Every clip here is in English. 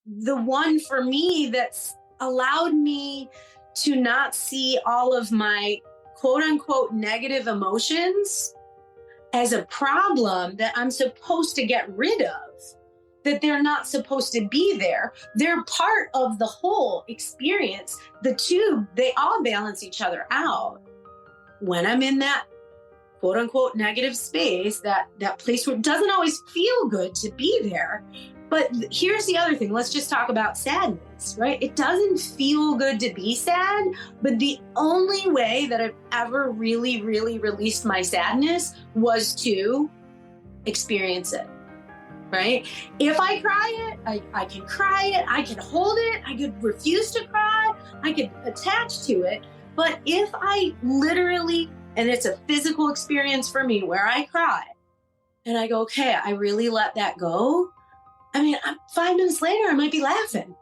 the one for me that's allowed me to not see all of my quote unquote negative emotions as a problem that I'm supposed to get rid of, that they're not supposed to be there. They're part of the whole experience. The two, they all balance each other out. When I'm in that quote unquote negative space, that place where it doesn't always feel good to be there. But here's the other thing. Let's just talk about sadness, right? It doesn't feel good to be sad, but the only way that I've ever really, really released my sadness was to experience it, right? If I cry it, I can cry it, I can hold it, I could refuse to cry, I could attach to it. But if I literally, and it's a physical experience for me where I cry and I go, okay, I really let that go. I mean, 5 minutes later, I might be laughing,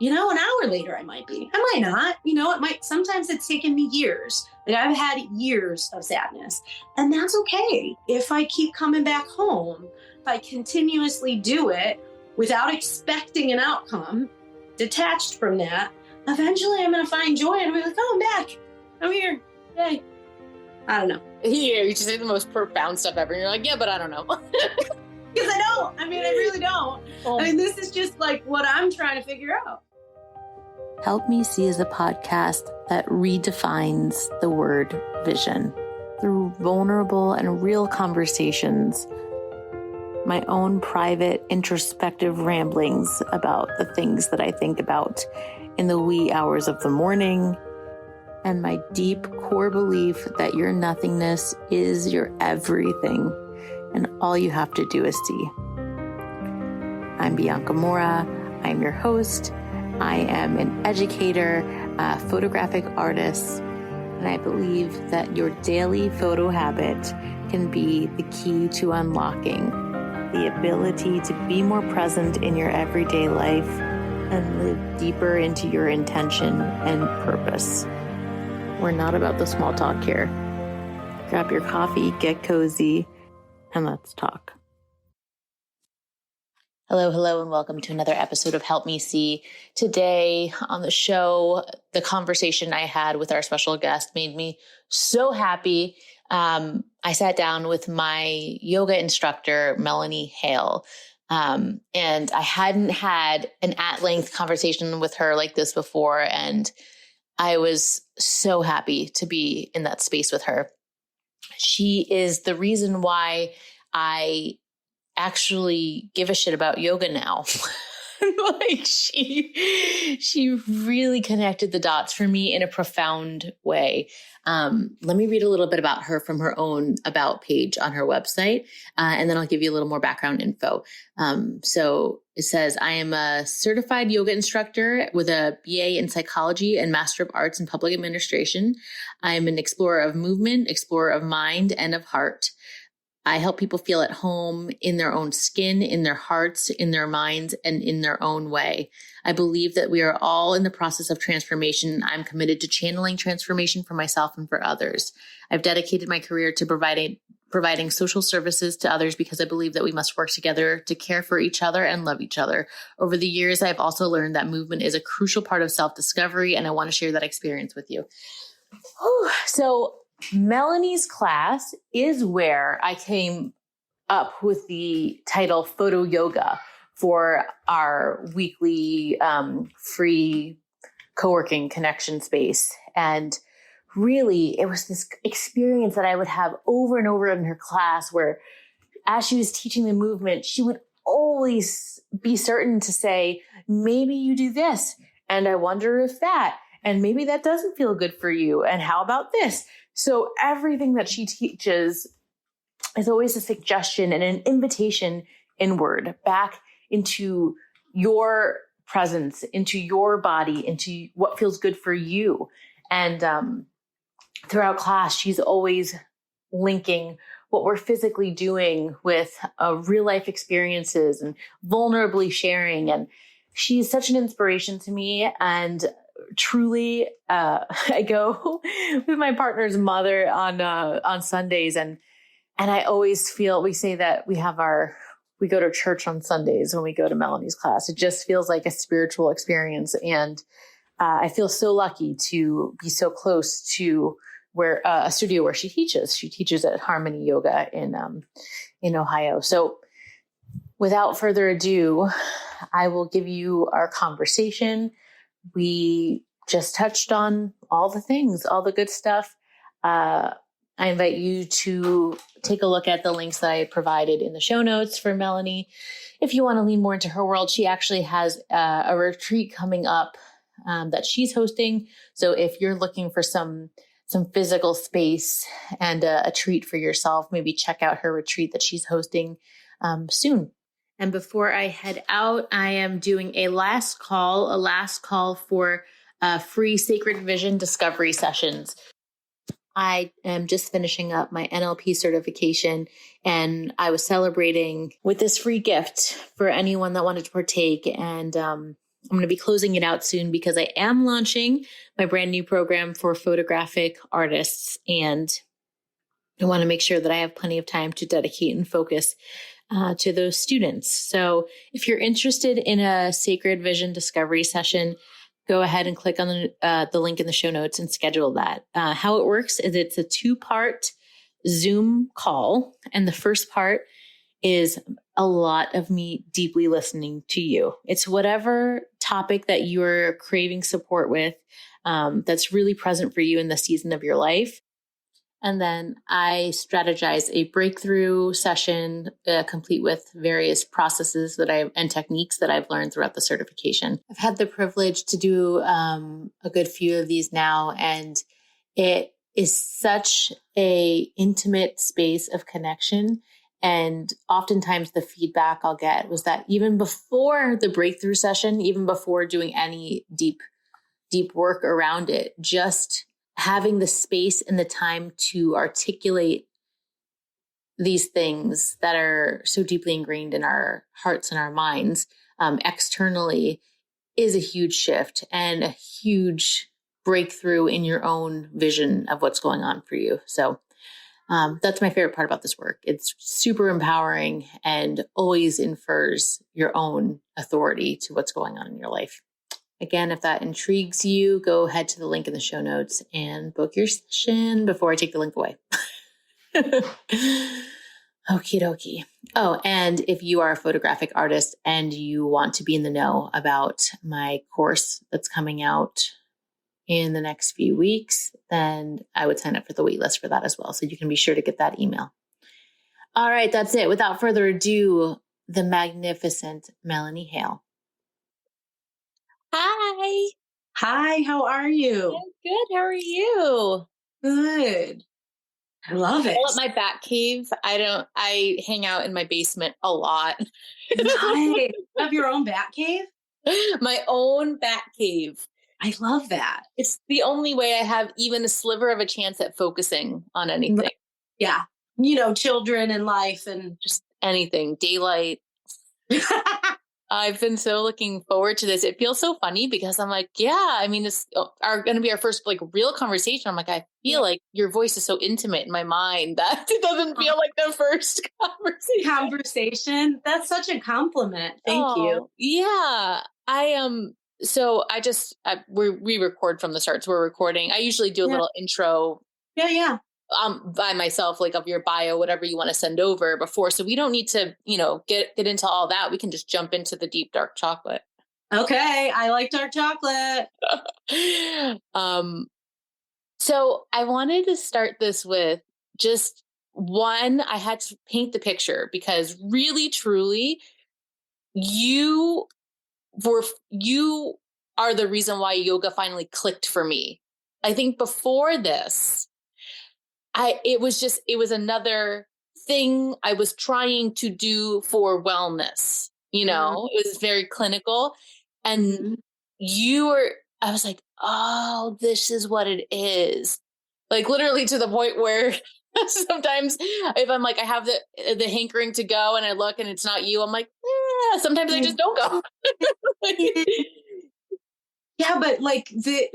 an hour later, I might be, I might not, it might, sometimes it's taken me years. Like I've had years of sadness, and that's okay. If I keep coming back home, if I continuously do it without expecting an outcome, detached from that, eventually I'm going to find joy and I'm going to be like, oh, I'm back. I'm here. Yay. I don't know. Yeah, you just say the most profound stuff ever. And you're like, yeah, but I don't know. Because I don't. I mean, I really don't. This is just like what I'm trying to figure out. Help Me See is a podcast that redefines the word vision through vulnerable and real conversations, my own private introspective ramblings about the things that I think about in the wee hours of the morning, and my deep core belief that your nothingness is your everything, and all you have to do is see. I'm Bianca Mora. I'm your host. I am an educator, a photographic artist, and I believe that your daily photo habit can be the key to unlocking the ability to be more present in your everyday life and live deeper into your intention and purpose. We're not about the small talk here. Grab your coffee, get cozy, and let's talk. Hello, and welcome to another episode of Help Me See. Today on the show, the conversation I had with our special guest made me so happy. I sat down with my yoga instructor, Melanie Hale, and I hadn't had an at-length conversation with her like this before, and I was so happy to be in that space with her. She is the reason why I actually give a shit about yoga now. Like she really connected the dots for me in a profound way. Let me read a little bit about her from her own about page on her website, and then I'll give you a little more background info. So it says, I am a certified yoga instructor with a BA in psychology and Master of Arts in Public Administration. I am an explorer of movement, explorer of mind and of heart. I help people feel at home in their own skin, in their hearts, in their minds, and in their own way. I believe that we are all in the process of transformation. I'm committed to channeling transformation for myself and for others. I've dedicated my career to providing social services to others because I believe that we must work together to care for each other and love each other. Over the years, I've also learned that movement is a crucial part of self-discovery, and I want to share that experience with you. So Melanie's class is where I came up with the title Photo Yoga for our weekly free co-working connection space. And really, it was this experience that I would have over and over in her class where as she was teaching the movement, she would always be certain to say, maybe you do this, and I wonder if that, and maybe that doesn't feel good for you, and how about this? So everything that she teaches is always a suggestion and an invitation inward, back into your presence, into your body, into what feels good for you. And throughout class, she's always linking what we're physically doing with real life experiences and vulnerably sharing. And she's such an inspiration to me. And truly, I go with my partner's mother on Sundays, and I always feel, we say that we have our we go to church on Sundays when we go to Melanie's class. It just feels like a spiritual experience. And I feel so lucky to be so close to where a studio where she teaches. She teaches at Harmony Yoga in Ohio. So without further ado, I will give you our conversation. We just touched on all the things, all the good stuff. I invite you to take a look at the links that I provided in the show notes for Melanie. If you want to lean more into her world, she actually has a retreat coming up that she's hosting. So if you're looking for some physical space and a treat for yourself, maybe check out her retreat that she's hosting soon. And before I head out, I am doing a last call for free Sacred Vision discovery sessions. I am just finishing up my NLP certification, and I was celebrating with this free gift for anyone that wanted to partake. And I'm going to be closing it out soon because I am launching my brand new program for photographic artists. And I want to make sure that I have plenty of time to dedicate and focus to those students. So if you're interested in a Sacred Vision discovery session, go ahead and click on the link in the show notes and schedule that. How it works is it's a 2-part Zoom call. And the first part is a lot of me deeply listening to you. It's whatever topic that you're craving support with that's really present for you in the season of your life. And then I strategize a breakthrough session complete with various processes and techniques that I've learned throughout the certification. I've had the privilege to do a good few of these now, and it is such a intimate space of connection. And oftentimes the feedback I'll get was that even before the breakthrough session, even before doing any deep work around it, just having the space and the time to articulate these things that are so deeply ingrained in our hearts and our minds externally is a huge shift and a huge breakthrough in your own vision of what's going on for you. So that's my favorite part about this work. It's super empowering and always infers your own authority to what's going on in your life. Again, if that intrigues you, go ahead to the link in the show notes and book your session before I take the link away. Okie dokie. Oh, and if you are a photographic artist and you want to be in the know about my course that's coming out in the next few weeks, then I would sign up for the waitlist for that as well. So you can be sure to get that email. All right, that's it. Without further ado, the magnificent Melanie Hale. Hi. Hi, how are you? I'm good. How are you? Good. I love it. I love my bat cave. I hang out in my basement a lot. Nice. You have your own bat cave? My own bat cave. I love that. It's the only way I have even a sliver of a chance at focusing on anything. Yeah. Children and life and Just anything. Daylight. I've been so looking forward to this. It feels so funny because I'm like, this are going to be our first real conversation. I'm like, I feel like your voice is so intimate in my mind that it doesn't feel like the first conversation. That's such a compliment. Thank you. Yeah. We record from the start. So we're recording. I usually do a little intro. Yeah. By myself, of your bio, whatever you want to send over before. So we don't need to, get into all that. We can just jump into the deep, dark chocolate. Okay. I like dark chocolate. So I wanted to start this with just one, I had to paint the picture because really, truly, you are the reason why yoga finally clicked for me. I think before this, it was another thing I was trying to do for wellness. It was very clinical. And I was like, oh, this is what it is. Literally to the point where sometimes if I'm I have the hankering to go and I look and it's not you, I'm like, sometimes I just don't go. Yeah, but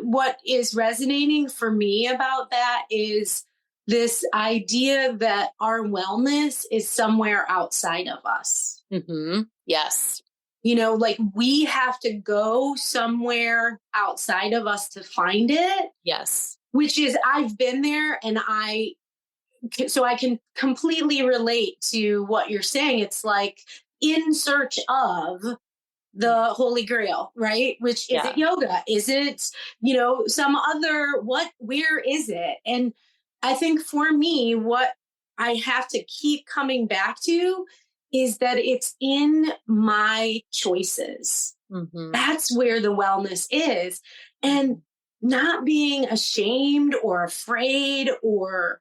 what is resonating for me about that is this idea that our wellness is somewhere outside of us. Yes. Like we have to go somewhere outside of us to find it, Yes. which is, I've been there, and so I can completely relate to what you're saying. It's like in search of the Holy Grail, right? Which is Yeah. it yoga? Is it, some other, where is it? And I think for me, what I have to keep coming back to is that it's in my choices. That's where the wellness is. And not being ashamed or afraid or,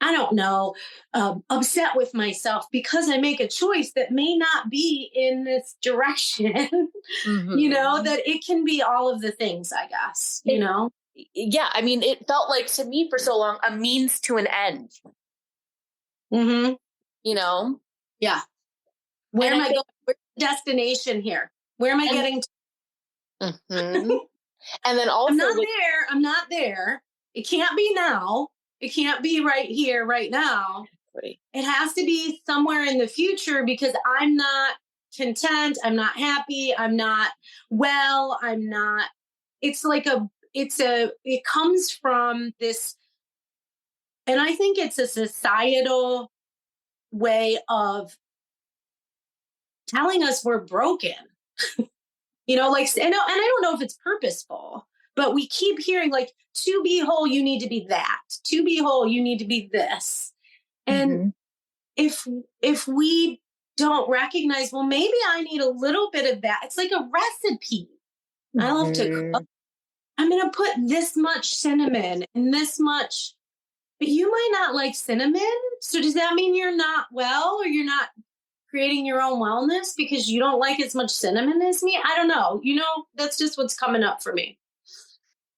I don't know, upset with myself because I make a choice that may not be in this direction, that it can be all of the things, I guess, Yeah. I mean, it felt like to me for so long, a means to an end, Mm-hmm. Yeah. Where And am I going? Where's the destination here? Where am I getting to? And then also, I'm not there. It can't be now. It can't be right here, right now. Right. It has to be somewhere in the future because I'm not content. I'm not happy. I'm not well. I'm not. It's like it comes from this, and I think it's a societal way of telling us we're broken. And I don't know if it's purposeful, but we keep hearing like, to be whole, you need to be that. To be whole, you need to be this. And if we don't recognize, well, maybe I need a little bit of that. It's like a recipe. I love to cook. I'm going to put this much cinnamon and this much, but you might not like cinnamon. So does that mean you're not well, or you're not creating your own wellness because you don't like as much cinnamon as me? I don't know. That's just what's coming up for me.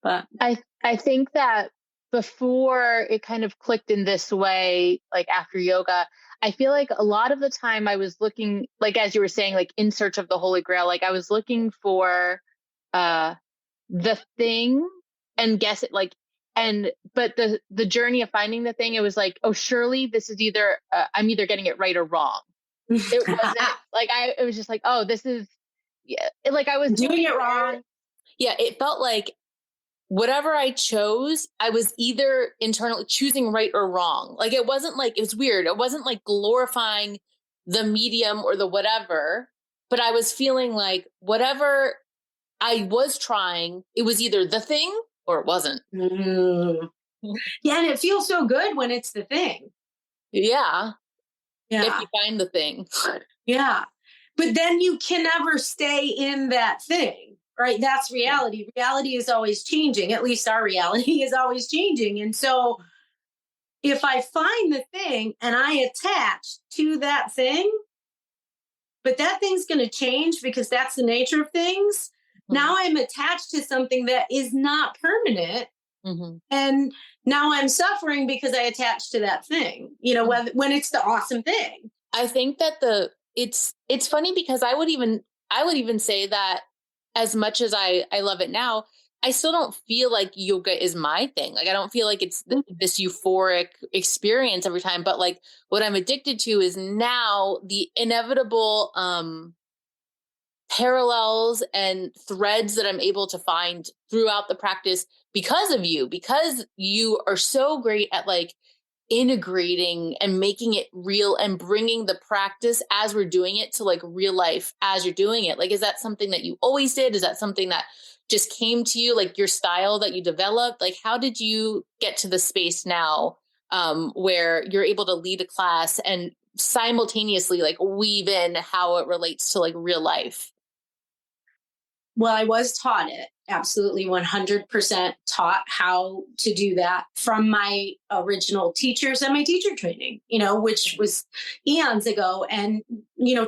But I think that before it kind of clicked in this way, like after yoga, I feel like a lot of the time I was looking, like, as you were saying, like in search of the Holy Grail, like I was looking for the thing and guess it like, but the journey of finding the thing, it was like, oh, surely this is either, I'm either getting it right or wrong. It wasn't like, it was just like, oh, this is, yeah, like I was doing it wrong. Yeah. It felt like whatever I chose, I was either internally choosing right or wrong. Like, it wasn't like, it was weird. It wasn't like glorifying the medium or the whatever, but I was feeling like whatever I was trying, it was either the thing or it wasn't. Yeah. And it feels so good when it's the thing. Yeah. Yeah. If you find the thing. Yeah. But then you can never stay in that thing, right? That's reality. Reality is always changing. At least our reality is always changing. And so if I find the thing and I attach to that thing, but that thing's going to change because that's the nature of things. Now I'm attached to something that is not permanent. And now I'm suffering because I attached to that thing, when it's the awesome thing. I think that it's funny because I would even say that as much as I love it now, I still don't feel like yoga is my thing. Like, I don't feel like it's this euphoric experience every time, but like what I'm addicted to is now the inevitable, parallels and threads that I'm able to find throughout the practice because of you, because you are so great at like integrating and making it real and bringing the practice as we're doing it to like real life as you're doing it. Like, is that something that you always did? Is that something that just came to you, like your style that you developed? Like, how did you get to the space now where you're able to lead a class and simultaneously like weave in how it relates to like real life? Well, I was taught it, absolutely 100% taught how to do that from my original teachers and my teacher training, which was eons ago, and,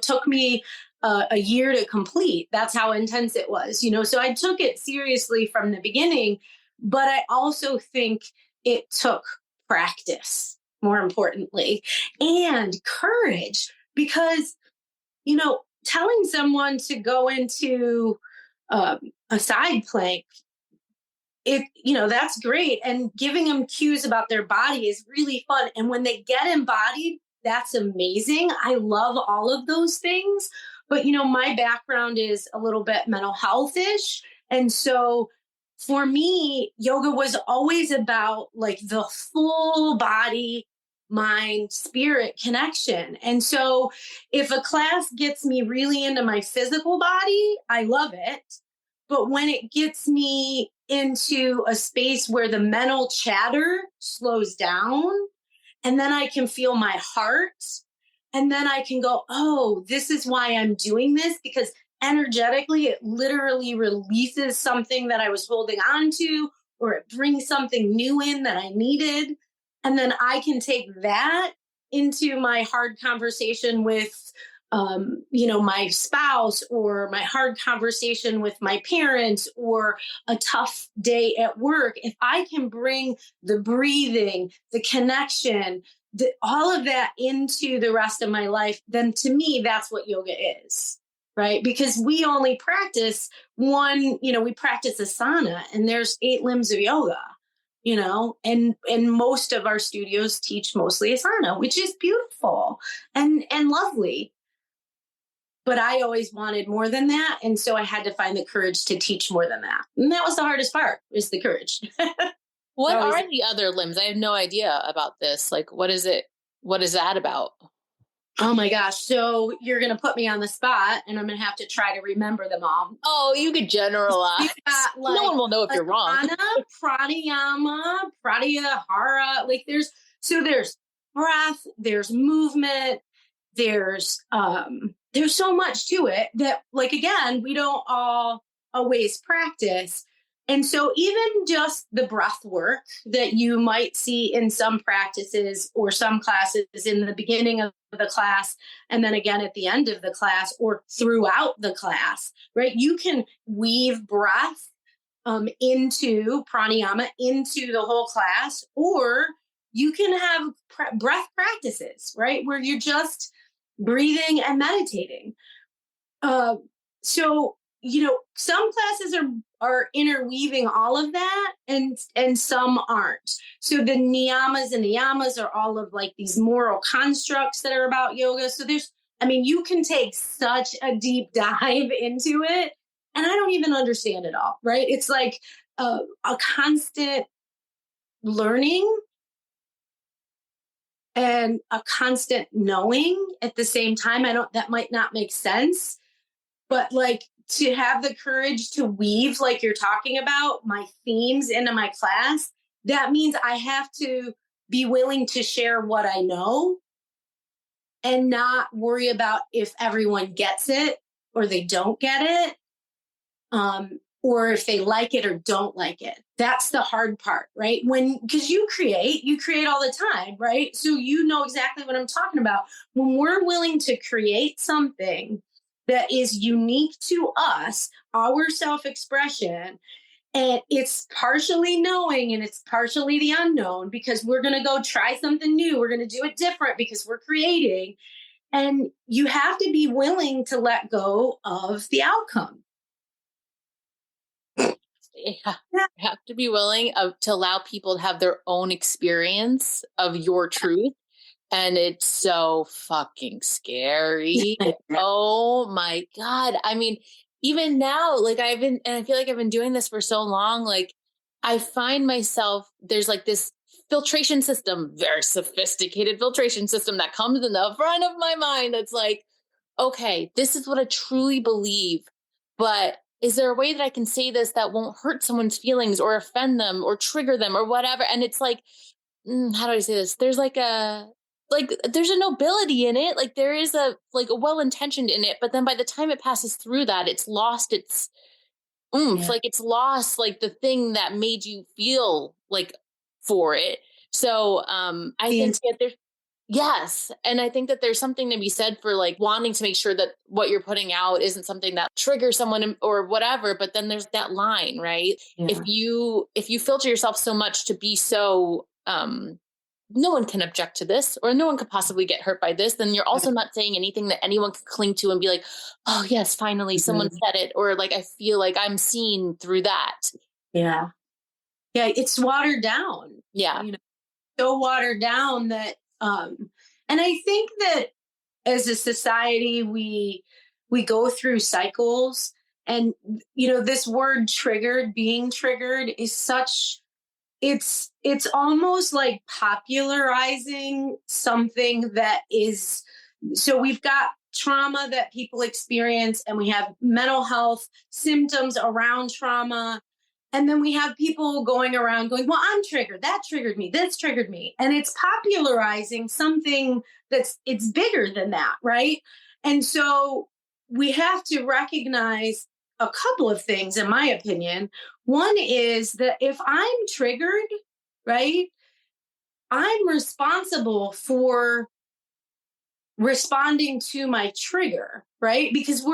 took me a year to complete. That's how intense it was, so I took it seriously from the beginning, but I also think it took practice, more importantly, and courage, because, telling someone to go into a side plank, that's great. And giving them cues about their body is really fun. And when they get embodied, that's amazing. I love all of those things. But, you know, my background is a little bit mental health-ish. And so for me, yoga was always about like the full body, mind, spirit connection. And so if a class gets me really into my physical body, I love it. But when it gets me into a space where the mental chatter slows down, and then I can feel my heart, and then I can go, oh, this is why I'm doing this, because energetically it literally releases something that I was holding on to, or it brings something new in that I needed. And then I can take that into my hard conversation with you know, my spouse, or my hard conversation with my parents, or a tough day at work. If I can bring the breathing, the connection, all of that into the rest of my life, then to me, that's what yoga is, right? Because we only practice one, you know, we practice asana, and there's 8 limbs of yoga, you know, and most of our studios teach mostly asana, which is beautiful and lovely. But I always wanted more than that. And so I had to find the courage to teach more than that. And that was the hardest part, is the courage. What are the other limbs? I have no idea about this. Like, what is it? What is that about? Oh my gosh. So you're going to put me on the spot, and I'm going to have to try to remember them all. Oh, you could generalize. Got, like, no one will know if you're wrong. Pranayama, pratyahara. Like there's breath, there's movement, there's so much to it that, like, again, we don't all always practice. And so even just the breath work that you might see in some practices or some classes in the beginning of the class, and then again at the end of the class or throughout the class, right? You can weave breath into pranayama, into the whole class, or you can have breath practices, right? Where you're just breathing and meditating. So, you know, some classes are interweaving all of that, and some aren't. So the niyamas and niyamas are all of like these moral constructs that are about yoga. So you can take such a deep dive into it, and I don't even understand it all, right? It's like a constant learning and a constant knowing at the same time. That might not make sense, but like to have the courage to weave, like you're talking about, my themes into my class, that means I have to be willing to share what I know and not worry about if everyone gets it or they don't get it, or if they like it or don't like it. That's the hard part, right? Because you create all the time, right? So you know exactly what I'm talking about. When we're willing to create something that is unique to us, our self-expression, and it's partially knowing and it's partially the unknown, because we're going to go try something new. We're going to do it different because we're creating. And you have to be willing to let go of the outcome. Yeah. You have to be willing to allow people to have their own experience of your truth. And it's so fucking scary. Oh my God. I mean, even now, like I feel like I've been doing this for so long. Like I find myself, there's like this filtration system, very sophisticated filtration system that comes in the front of my mind. That's like, okay, this is what I truly believe, but is there a way that I can say this that won't hurt someone's feelings or offend them or trigger them or whatever? And it's like, how do I say this? There's there's a nobility in it. Like there is a well-intentioned in it, but then by the time it passes through that, it's lost its oomph. Yeah. Like it's lost like the thing that made you feel like for it. So I think that there's yes. And I think that there's something to be said for like wanting to make sure that what you're putting out isn't something that triggers someone or whatever. But then there's that line, right? Yeah. If you filter yourself so much to be so, no one can object to this, or no one could possibly get hurt by this, then you're also not saying anything that anyone could cling to and be like, oh yes, finally someone said it. Or like, I feel like I'm seen through that. Yeah. Yeah. It's watered down. Yeah. You know, so watered down that, And I think that as a society, we go through cycles, and this word triggered, being triggered, is such, it's almost like popularizing something that is, so we've got trauma that people experience, and we have mental health symptoms around trauma. And then we have people going around going, well, I'm triggered. That triggered me. This triggered me. And it's popularizing something it's bigger than that, right? And so we have to recognize a couple of things, in my opinion. One is that if I'm triggered, right, I'm responsible for responding to my trigger, right? Because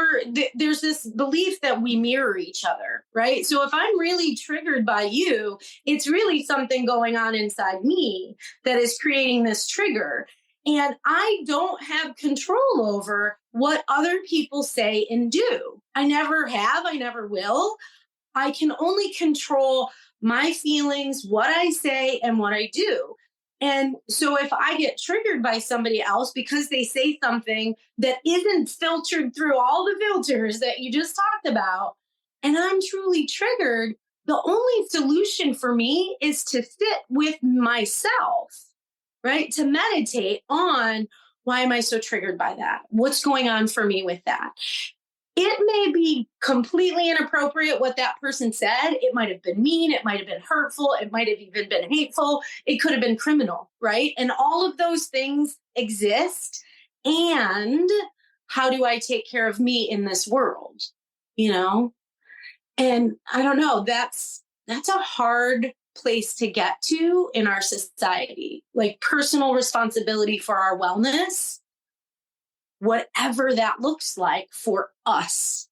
there's this belief that we mirror each other, right? So if I'm really triggered by you, it's really something going on inside me that is creating this trigger. And I don't have control over what other people say and do. I never have, I never will. I can only control my feelings, what I say, and what I do. And so if I get triggered by somebody else because they say something that isn't filtered through all the filters that you just talked about, and I'm truly triggered, the only solution for me is to sit with myself, right? To meditate on, why am I so triggered by that? What's going on for me with that? It may be completely inappropriate what that person said. It might have been mean. It might have been hurtful. It might have even been hateful. It could have been criminal, right? And all of those things exist. And how do I take care of me in this world? And I don't know, that's a hard place to get to in our society, like personal responsibility for our wellness, whatever that looks like for us.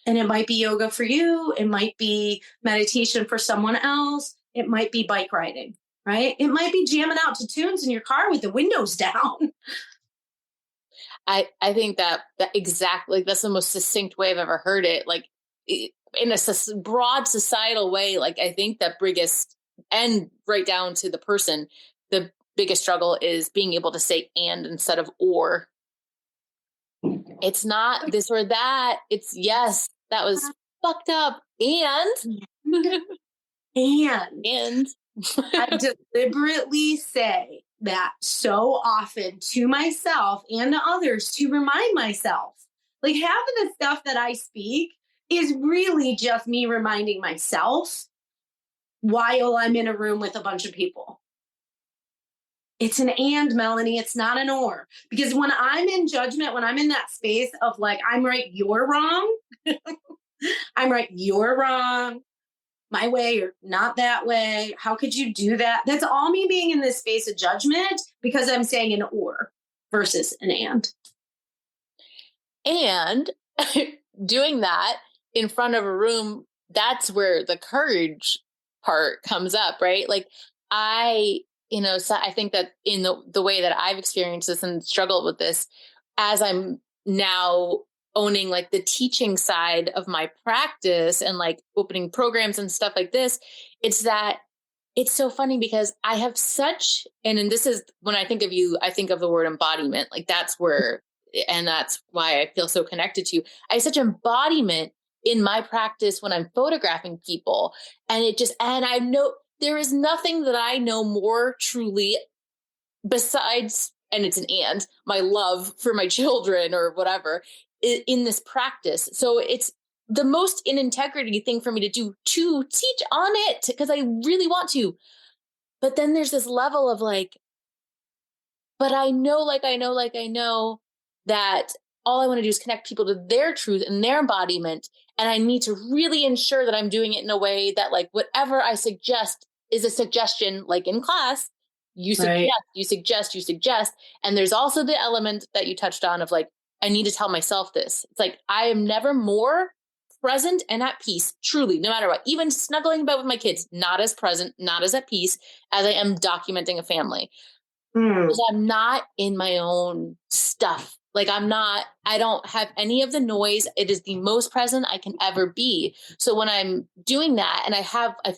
And it might be yoga for you. It might be meditation for someone else. It might be bike riding, right? It might be jamming out to tunes in your car with the windows down. I think that exactly, like, that's the most succinct way I've ever heard it. Like, in a broad societal way, like, I think that biggest, and right down to the person, the biggest struggle is being able to say and instead of or. It's not this or that. It's yes, that was fucked up. And I deliberately say that so often to myself and to others to remind myself. Like, half of the stuff that I speak is really just me reminding myself while I'm in a room with a bunch of people. It's an and, Melanie. It's not an or. Because when I'm in judgment, when I'm in that space of like, I'm right, you're wrong. I'm right, you're wrong. My way or not that way. How could you do that? That's all me being in this space of judgment because I'm saying an or versus an and. And doing that in front of a room, that's where the courage part comes up, right? Like, so I think that in the way that I've experienced this and struggled with this, as I'm now owning like the teaching side of my practice and like opening programs and stuff like this, it's so funny because I have such, and this is when I think of you, I think of the word embodiment. Like, that's where, and that's why I feel so connected to you. I have such embodiment in my practice when I'm photographing people. And I know there is nothing that I know more truly besides, and it's an and, my love for my children or whatever in this practice. So it's the most in integrity thing for me to do, to teach on it because I really want to. But then there's this level of like, but I know that all I want to do is connect people to their truth and their embodiment. And I need to really ensure that I'm doing it in a way that like whatever I suggest is a suggestion, like in class, you suggest, right. you suggest. And there's also the element that you touched on of like, I need to tell myself this. It's like, I am never more present and at peace, truly, no matter what, even snuggling about with my kids, not as present, not as at peace as I am documenting a family. Because I'm not in my own stuff. Like I don't have any of the noise. It is the most present I can ever be. So when I'm doing that, and I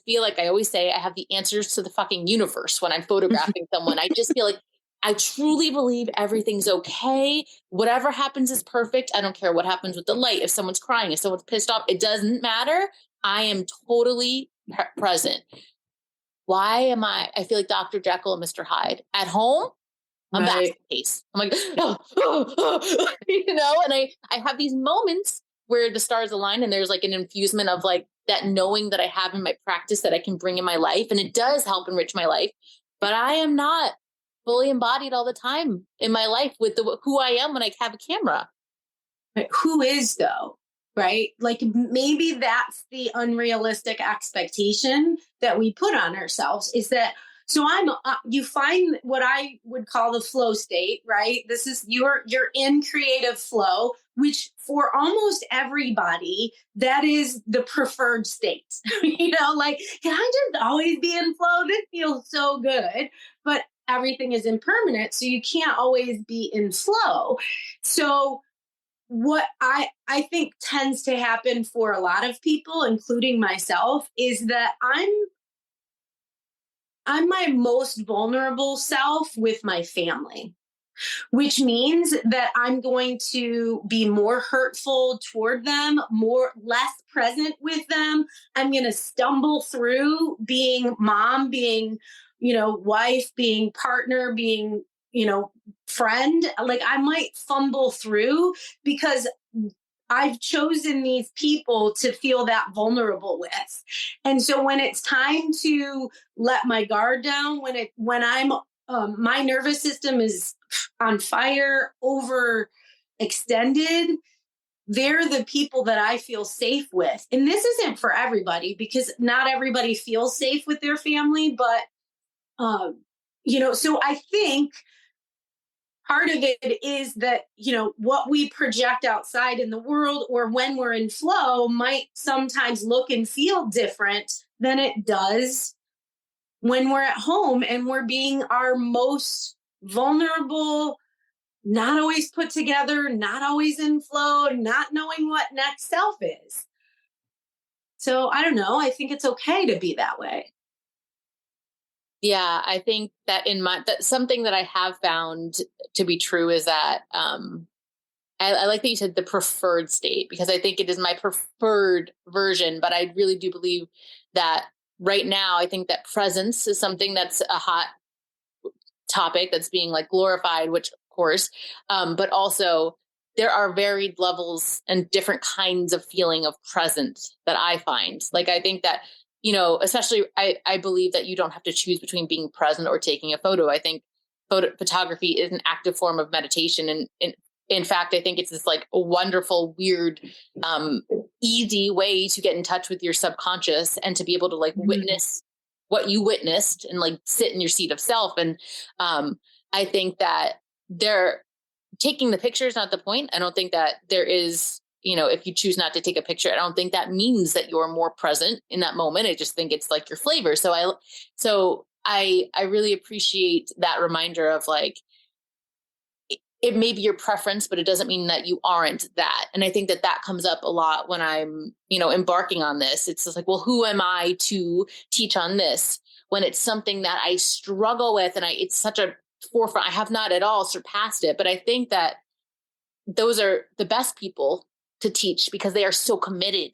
feel like I always say I have the answers to the fucking universe when I'm photographing someone. I just feel like I truly believe everything's okay. Whatever happens is perfect. I don't care what happens with the light. If someone's crying, if someone's pissed off, it doesn't matter. I am totally present. Why am I feel like Dr. Jekyll and Mr. Hyde at home? I'm back to the case. I'm like, and I have these moments where the stars align and there's like an infusement of like that knowing that I have in my practice that I can bring in my life. And it does help enrich my life, but I am not fully embodied all the time in my life with who I am when I have a camera. But who is though? Right? Like maybe that's the unrealistic expectation that we put on ourselves is that so you find what I would call the flow state, right? This is you're in creative flow, which for almost everybody, that is the preferred state. Like, can I just always be in flow? This feels so good. But everything is impermanent. So you can't always be in flow. So what I think tends to happen for a lot of people, including myself, is that I'm my most vulnerable self with my family, which means that I'm going to be more hurtful toward them, less present with them. I'm going to stumble through being mom, being, wife, being partner, being, friend. Like I might fumble through because I've chosen these people to feel that vulnerable with. And so when it's time to let my guard down, when I'm my nervous system is on fire, overextended, they're the people that I feel safe with. And this isn't for everybody because not everybody feels safe with their family, but so I think part of it is that, what we project outside in the world or when we're in flow might sometimes look and feel different than it does when we're at home and we're being our most vulnerable, not always put together, not always in flow, not knowing what next self is. So I don't know. I think it's okay to be that way. Yeah, I think that that something that I have found to be true is that I like that you said the preferred state because I think it is my preferred version, but I really do believe that right now I think that presence is something that's a hot topic that's being like glorified, which of course, but also there are varied levels and different kinds of feeling of presence that I find. Like I think that especially I believe that you don't have to choose between being present or taking a photo. I think photography is an active form of meditation. And in fact, I think it's this like a wonderful, weird, easy way to get in touch with your subconscious and to be able to like witness what you witnessed and like sit in your seat of self. And I think that taking the picture is not the point. I don't think that there is, if you choose not to take a picture, I don't think that means that you're more present in that moment. I just think it's like your flavor. So I really appreciate that reminder of like, it may be your preference, but it doesn't mean that you aren't that. And I think that comes up a lot when I'm, embarking on this. It's just like, well, who am I to teach on this when it's something that I struggle with and it's such a forefront. I have not at all surpassed it, but I think that those are the best people to teach because they are so committed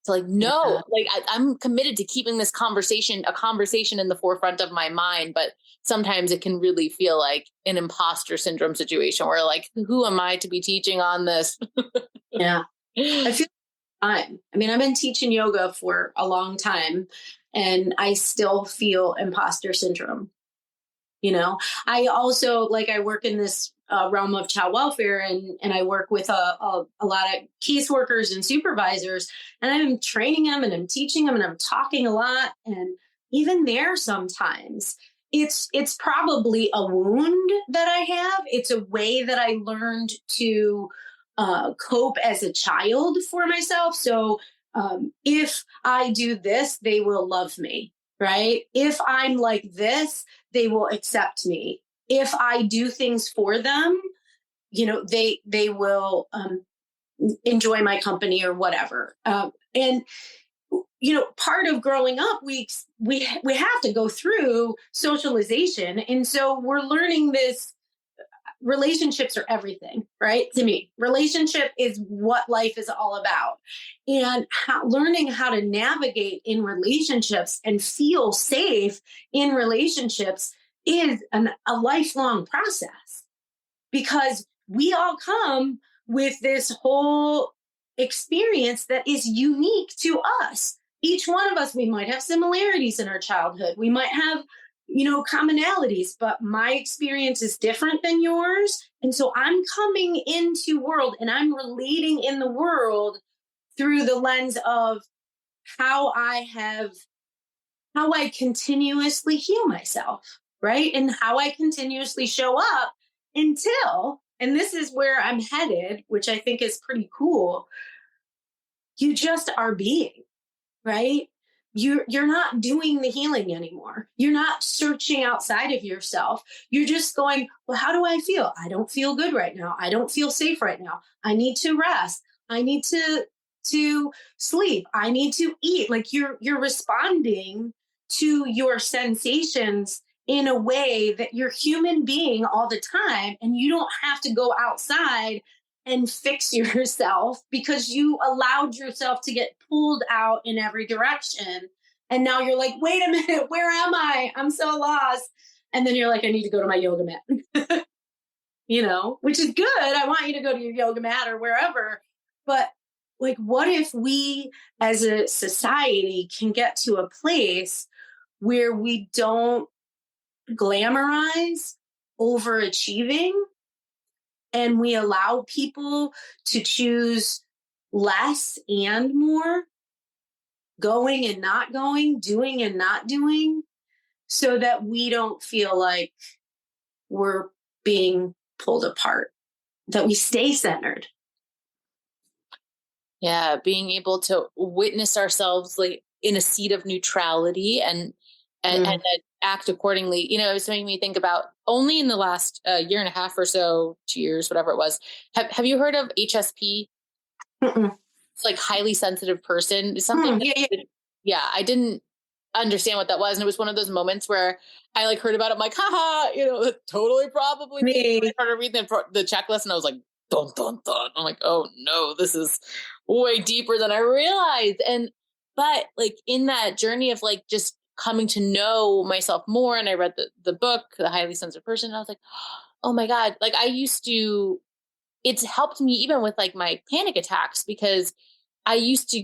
to like, no, like I'm committed to keeping this a conversation in the forefront of my mind. But sometimes it can really feel like an imposter syndrome situation where like, who am I to be teaching on this? Yeah. I feel I've been teaching yoga for a long time and I still feel imposter syndrome. I also I work in this realm of child welfare and I work with a lot of caseworkers and supervisors and I'm training them and I'm teaching them and I'm talking a lot. And even there, sometimes it's probably a wound that I have. It's a way that I learned to cope as a child for myself. So if I do this, they will love me. Right? If I'm like this, they will accept me. If I do things for them, they will enjoy my company or whatever. And part of growing up, we have to go through socialization. And so we're learning this. Relationships are everything, right? To me, relationship is what life is all about. And learning how to navigate in relationships and feel safe in relationships is a lifelong process, because we all come with this whole experience that is unique to us. Each one of us, we might have similarities in our childhood. We might have, commonalities, but my experience is different than yours. And so I'm coming into world and I'm relating in the world through the lens of how I continuously heal myself, right? And how I continuously show up until, and this is where I'm headed, which I think is pretty cool, you just are being, right? You're not doing the healing anymore. You're not searching outside of yourself. You're just going, well, how do I feel? I don't feel good right now. I don't feel safe right now. I need to rest. I need to sleep. I need to eat. Like you're responding to your sensations in a way that you're human being all the time, and you don't have to go outside and fix yourself because you allowed yourself to get pulled out in every direction. And now you're like, wait a minute, where am I? I'm so lost. And then you're like, I need to go to my yoga mat, which is good. I want you to go to your yoga mat or wherever. But like, what if we as a society can get to a place where we don't glamorize overachieving, and we allow people to choose less and more, going and not going, doing and not doing, so that we don't feel like we're being pulled apart, that we stay centered. Yeah, being able to witness ourselves like in a seat of neutrality and then act accordingly. It was making me think about, only in the last year and a half or so, 2 years, whatever it was. Have you heard of HSP? Mm-mm. It's like highly sensitive person. It's something. Yeah, I didn't understand what that was, and it was one of those moments where I like heard about it. I'm like, haha, totally probably me. I started reading the checklist, and I was like, dun dun dun. I'm like, oh no, this is way deeper than I realized. But like in that journey of like just coming to know myself more, and I read the book, The Highly Sensitive Person, and I was like, oh my God, like it's helped me even with like my panic attacks, because I used to,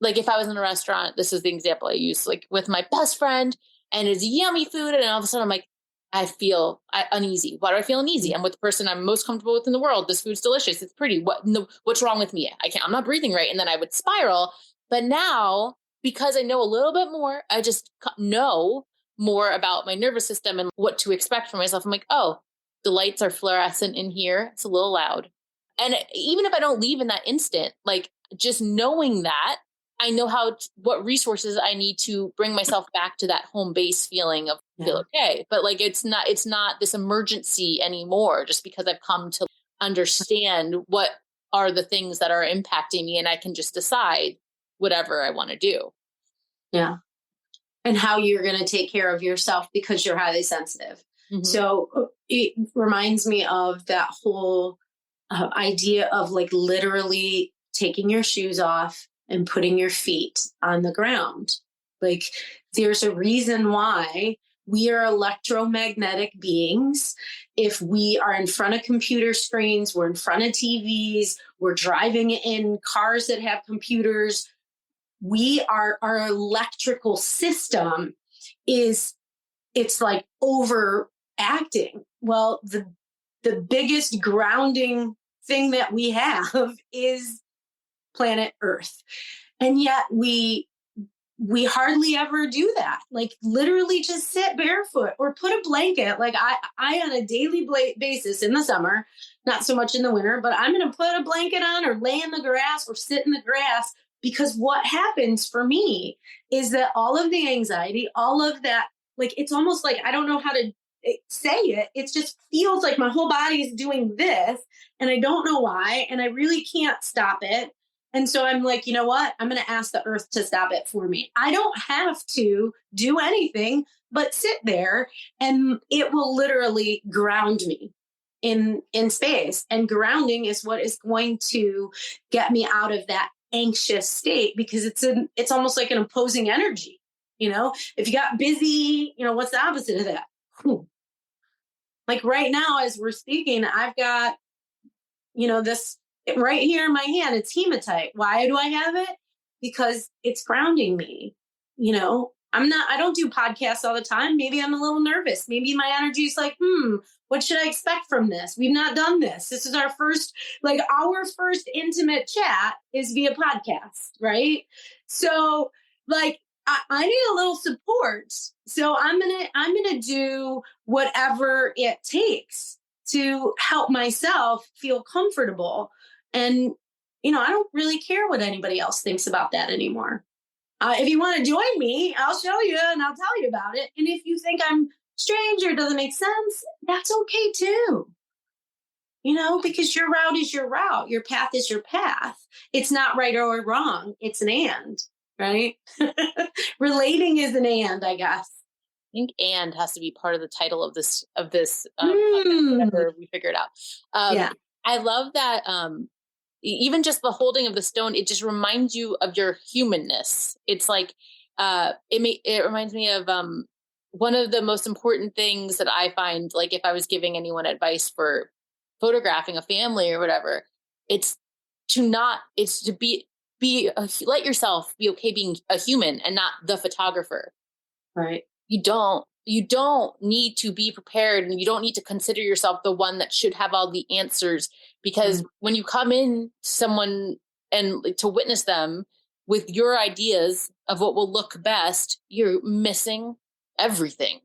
like, if I was in a restaurant, this is the example I use, like with my best friend, and it's yummy food, and all of a sudden I'm like, I feel uneasy. Why do I feel uneasy? I'm with the person I'm most comfortable with in the world. This food's delicious. It's pretty. What's wrong with me? I'm not breathing right. And then I would spiral. But now, because I know a little bit more, I just know more about my nervous system and what to expect from myself. I'm like, oh, the lights are fluorescent in here. It's a little loud. And even if I don't leave in that instant, like just knowing that, I know what resources I need to bring myself back to that home base feeling of feel okay. But like, it's not this emergency anymore, just because I've come to understand what are the things that are impacting me, and I can just decide whatever I want to do. Yeah. And how you're going to take care of yourself because you're highly sensitive. Mm-hmm. So it reminds me of that whole idea of like literally taking your shoes off and putting your feet on the ground. Like there's a reason why we are electromagnetic beings. If we are in front of computer screens, we're in front of TVs, we're driving in cars that have computers, our electrical system it's like overacting. Well, the biggest grounding thing that we have is planet Earth. And yet we hardly ever do that. Like literally just sit barefoot or put a blanket. Like I on a daily basis in the summer, not so much in the winter, but I'm going to put a blanket on or lay in the grass or sit in the grass, because what happens for me is that all of the anxiety, all of that, like, it's almost like, I don't know how to say it. It just feels like my whole body is doing this and I don't know why. And I really can't stop it. And so I'm like, you know what? I'm going to ask the earth to stop it for me. I don't have to do anything but sit there, and it will literally ground me in space. And grounding is what is going to get me out of that anxious state, because it's almost like an opposing energy. If you got busy, what's the opposite of that? Whew. Like right now, as we're speaking, I've got, this right here in my hand. It's hematite. Why do I have it? Because it's grounding me. I don't do podcasts all the time. Maybe I'm a little nervous. Maybe my energy is like, what should I expect from this? We've not done this. This is our first intimate chat is via podcast, right? So like, I need a little support. So I'm gonna do whatever it takes to help myself feel comfortable. And I don't really care what anybody else thinks about that anymore. If you want to join me, I'll show you and I'll tell you about it. And if you think I'm strange or doesn't make sense, that's okay too. Because your route is your route. Your path is your path. It's not right or wrong. It's an and, right? Relating is an and, I guess. I think "and" has to be part of the title of this whenever we figure it out. Yeah. I love that. Even just the holding of the stone, it just reminds you of your humanness. It's like it reminds me of one of the most important things that I find, like if I was giving anyone advice for photographing a family or whatever, it's to let yourself be okay being a human and not the photographer. Right. You don't need to be prepared, and you don't need to consider yourself the one that should have all the answers, because when you come in someone and to witness them with your ideas of what will look best, you're missing everything.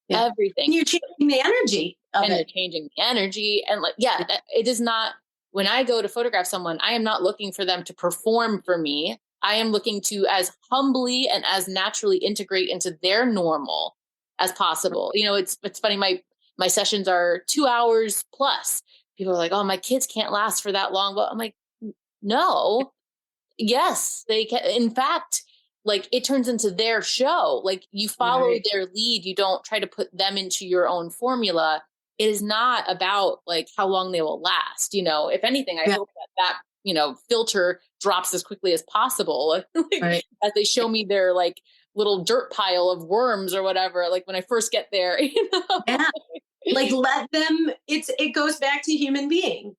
Yeah. Everything. And you're changing the energy of and it. You're changing the energy. And it is not, when I go to photograph someone, I am not looking for them to perform for me. I am looking to as humbly and as naturally integrate into their normal as possible. It's funny. My sessions are 2 hours plus. People are like, oh, my kids can't last for that long. But I'm like, no, yes, they can. In fact, like it turns into their show. Like you follow their lead. You don't try to put them into your own formula. It is not about like how long they will last. If anything, I hope that filter drops as quickly as possible. As they show me their like little dirt pile of worms or whatever, like when I first get there, Yeah. Like let them, it goes back to human being.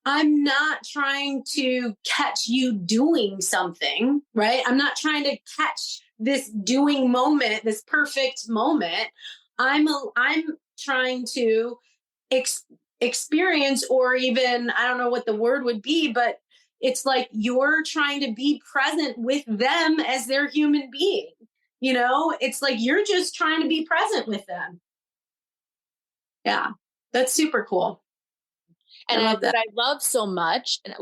I'm not trying to catch you doing something, right? I'm not trying to catch this doing moment, this perfect moment. I'm trying to experience, or even, I don't know what the word would be, but it's like you're trying to be present with them as their human being. It's like you're just trying to be present with them. Yeah, that's super cool. And what I love so much, and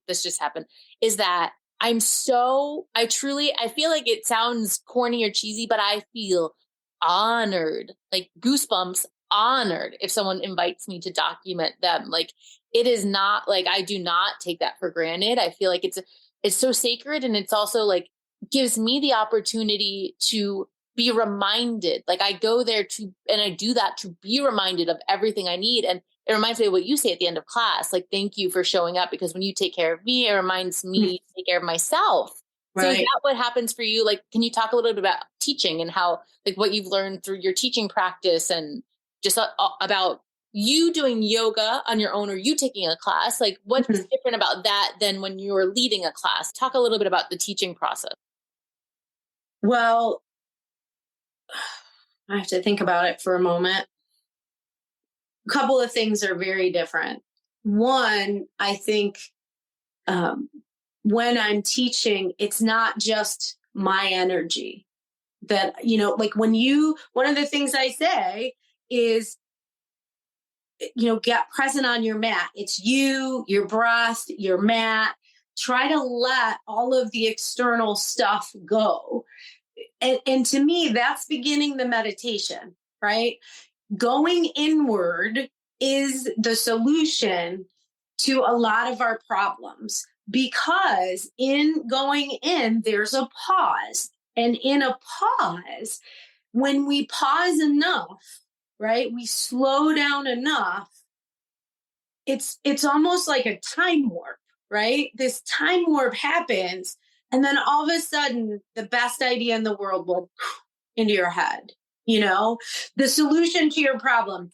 this just happened, is that I feel like it sounds corny or cheesy, but I feel honored, like goosebumps, honored if someone invites me to document them. Like it is not like, I do not take that for granted. I feel like it's so sacred, and it's also like gives me the opportunity to be reminded. Like I go there and I do that to be reminded of everything I need. And it reminds me of what you say at the end of class, like, thank you for showing up, because when you take care of me, it reminds me to take care of myself. Right. So is that what happens for you? Like, can you talk a little bit about teaching and how, like what you've learned through your teaching practice, and just about you doing yoga on your own or you taking a class? Like what's different about that than when you're leading a class? Talk a little bit about the teaching process. Well, I have to think about it for a moment. A couple of things are very different. One, I think when I'm teaching, it's not just my energy that, like one of the things I say is, get present on your mat. It's you, your breath, your mat. Try to let all of the external stuff go. And to me, that's beginning the meditation, right? Going inward is the solution to a lot of our problems. because in going in, there's a pause. And in a pause, when we pause enough, right, we slow down enough, it's almost like a time warp, right? This time warp happens, and then all of a sudden, the best idea in the world will into your head, the solution to your problem.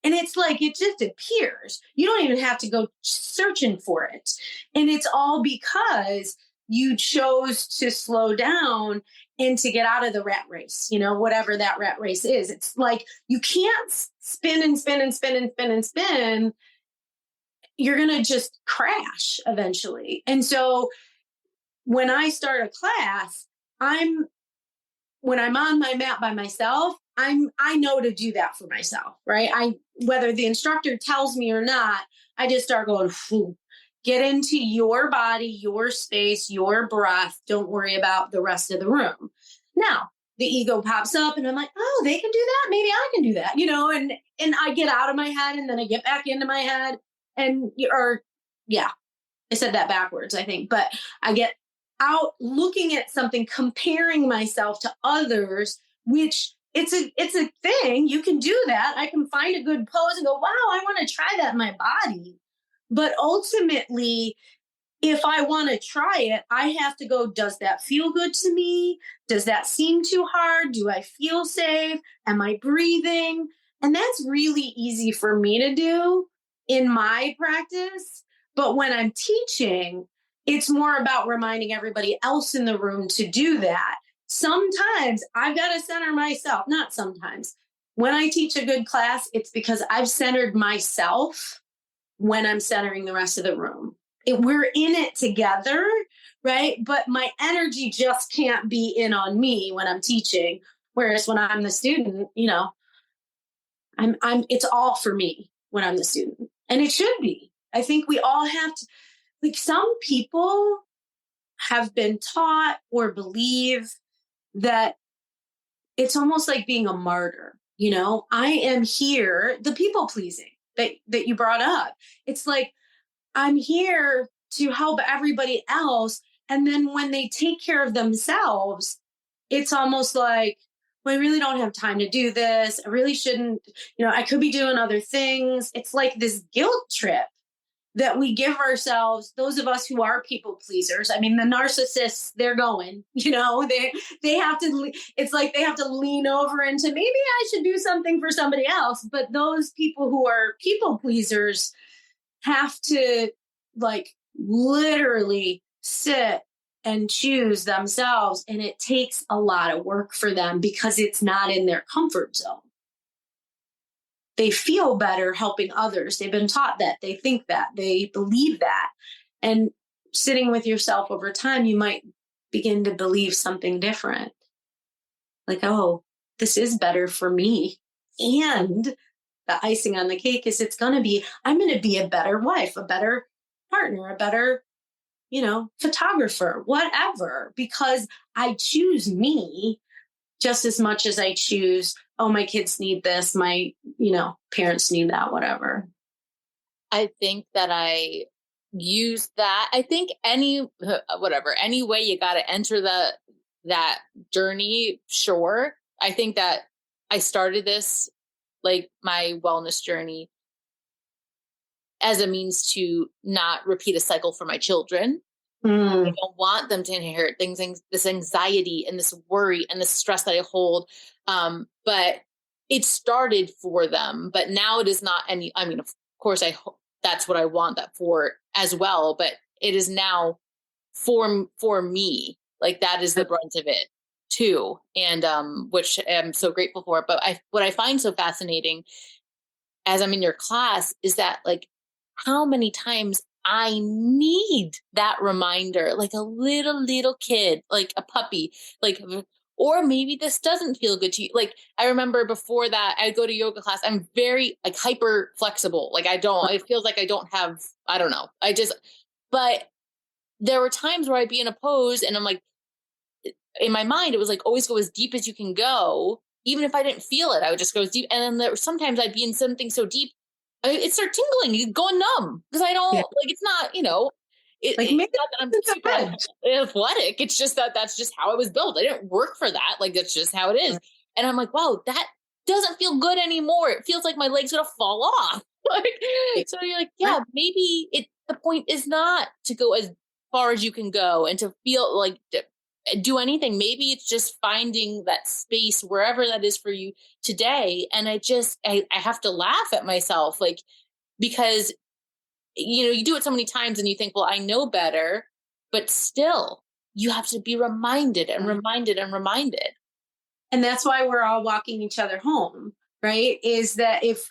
And it's like it just appears. You don't even have to go searching for it. And it's all because you chose to slow down and to get out of the rat race, whatever that rat race is. It's like you can't spin and spin and spin and spin and spin. You're going to just crash eventually. And so when I start a class, when I'm on my mat by myself, I know to do that for myself, right? Whether the instructor tells me or not, I just start going, get into your body, your space, your breath. Don't worry about the rest of the room. Now, the ego pops up and I'm like, oh, they can do that. Maybe I can do that, and I get out of my head and then I get back into my head I said that backwards, I think, but I get out looking at something, comparing myself to others, which it's a thing. You can do that. I can find a good pose and go, wow, I want to try that in my body. But ultimately, if I want to try it, I have to go, does that feel good to me? Does that seem too hard? Do I feel safe? Am I breathing? And that's really easy for me to do in my practice. But when I'm teaching, it's more about reminding everybody else in the room to do that. Sometimes I've got to center myself, not sometimes. When I teach a good class, it's because I've centered myself when I'm centering the rest of the room. We're in it together, right? But my energy just can't be in on me when I'm teaching. Whereas when I'm the student, it's all for me when I'm the student. And it should be. I think we all have to, like, some people have been taught or believe that it's almost like being a martyr. I am here, the people pleasing that you brought up. It's like, I'm here to help everybody else. And then when they take care of themselves, it's almost like, well, I really don't have time to do this. I really shouldn't, I could be doing other things. It's like this guilt trip that we give ourselves, those of us who are people pleasers. I mean, the narcissists, they're going, they have to, it's like they have to lean over into, maybe I should do something for somebody else. But those people who are people pleasers have to, like, literally sit and choose themselves. And it takes a lot of work for them because it's not in their comfort zone. They feel better helping others. They've been taught that. They think that. They believe that. And sitting with yourself over time, you might begin to believe something different. Like, oh, this is better for me. And the icing on the cake is I'm going to be a better wife, a better partner, a better, photographer, whatever, because I choose me just as much as I choose, oh, my kids need this, my, parents need that, whatever. I think that I use that. I think any way you got to enter that journey. Sure. I think that I started this, like, my wellness journey, as a means to not repeat a cycle for my children. I don't want them to inherit this anxiety and this worry and this stress that I hold. But it started for them, but now it is not any, I mean, of course, that's what I want that for as well, but it is now for me, like, that is the brunt of it too. And, which I'm so grateful for. But what I find so fascinating as I'm in your class is that, like, how many times I need that reminder, like a little kid, like a puppy, like, or maybe this doesn't feel good to you. Like, I remember before that, I'd go to yoga class. I'm very, like, hyper flexible. Like, it feels like I don't have, I don't know. But there were times where I'd be in a pose and I'm like, in my mind, it was like, always go as deep as you can go. Even if I didn't feel it, I would just go as deep. And then sometimes I'd be in something so deep, it started tingling, going numb, because I don't, like, it's not, Like maybe it's not that I'm super athletic. It's just that that's just how I was built. I didn't work for that. Like, that's just how it is. And I'm like, wow, that doesn't feel good anymore. It feels like my leg's going to fall off. Like, so you're like, yeah, maybe the point is not to go as far as you can go and to feel like do anything. Maybe it's just finding that space wherever that is for you today. And I have to laugh at myself, like, because, you do it so many times and you think, well, I know better, but still you have to be reminded and reminded and reminded. And that's why we're all walking each other home, right? Is that if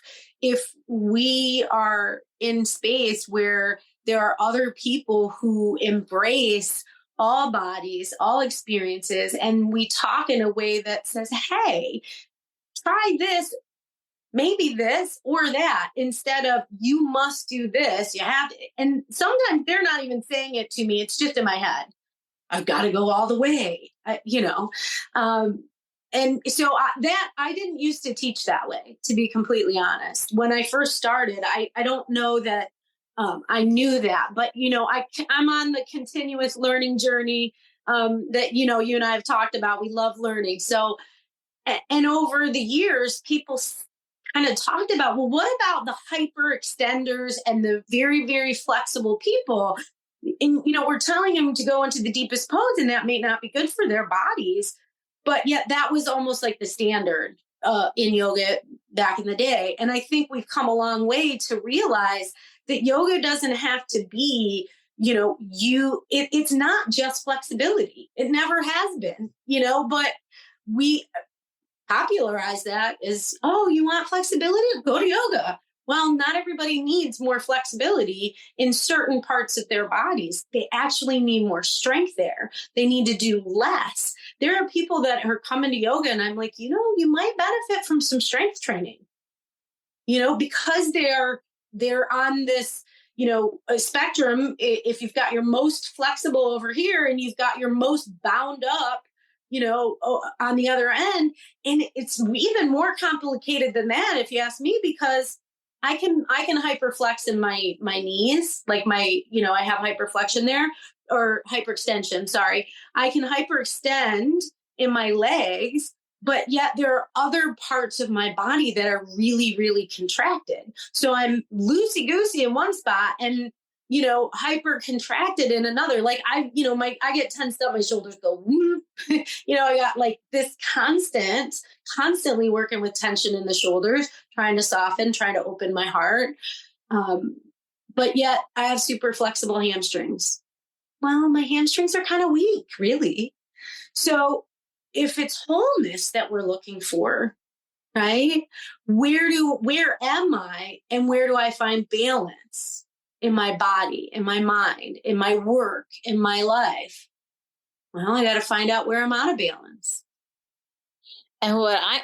we are in space where there are other people who embrace all bodies, all experiences, and we talk in a way that says, hey, try this, maybe this or that, instead of you must do this, you have to. And sometimes they're not even saying it to me, it's just in my head. I've got to go all the way, and so I didn't used to teach that way, to be completely honest. When I first started, I don't know that I knew that, but I'm on the continuous learning journey that you and I have talked about. We love learning. So, and over the years, people kind of talked about, well, what about the hyper extenders and the very, very flexible people? And we're telling them to go into the deepest pose, and that may not be good for their bodies. But yet that was almost like the standard in yoga back in the day. And I think we've come a long way to realize that yoga doesn't have to be, it's not just flexibility. It never has been, but we popularize that as, oh, you want flexibility? Go to yoga. Well, not everybody needs more flexibility in certain parts of their bodies. They actually need more strength there. They need to do less. There are people that are coming to yoga and I'm like, you might benefit from some strength training, because they're on this, a spectrum. If you've got your most flexible over here and you've got your most bound up, on the other end. And it's even more complicated than that, if you ask me, because I can hyperflex in my knees, like I have hyperflexion there, or hyperextension. Sorry. I can hyperextend in my legs, but yet there are other parts of my body that are really, really contracted. So I'm loosey goosey in one spot and, hyper contracted in another. Like I get tensed up, my shoulders go whoop. I got like this constantly working with tension in the shoulders, trying to soften, trying to open my heart. But yet I have super flexible hamstrings. Well, my hamstrings are kind of weak, really. So if it's wholeness that we're looking for, right? Where am I and where do I find balance in my body, in my mind, in my work, in my life? Well, I got to find out where I'm out of balance. And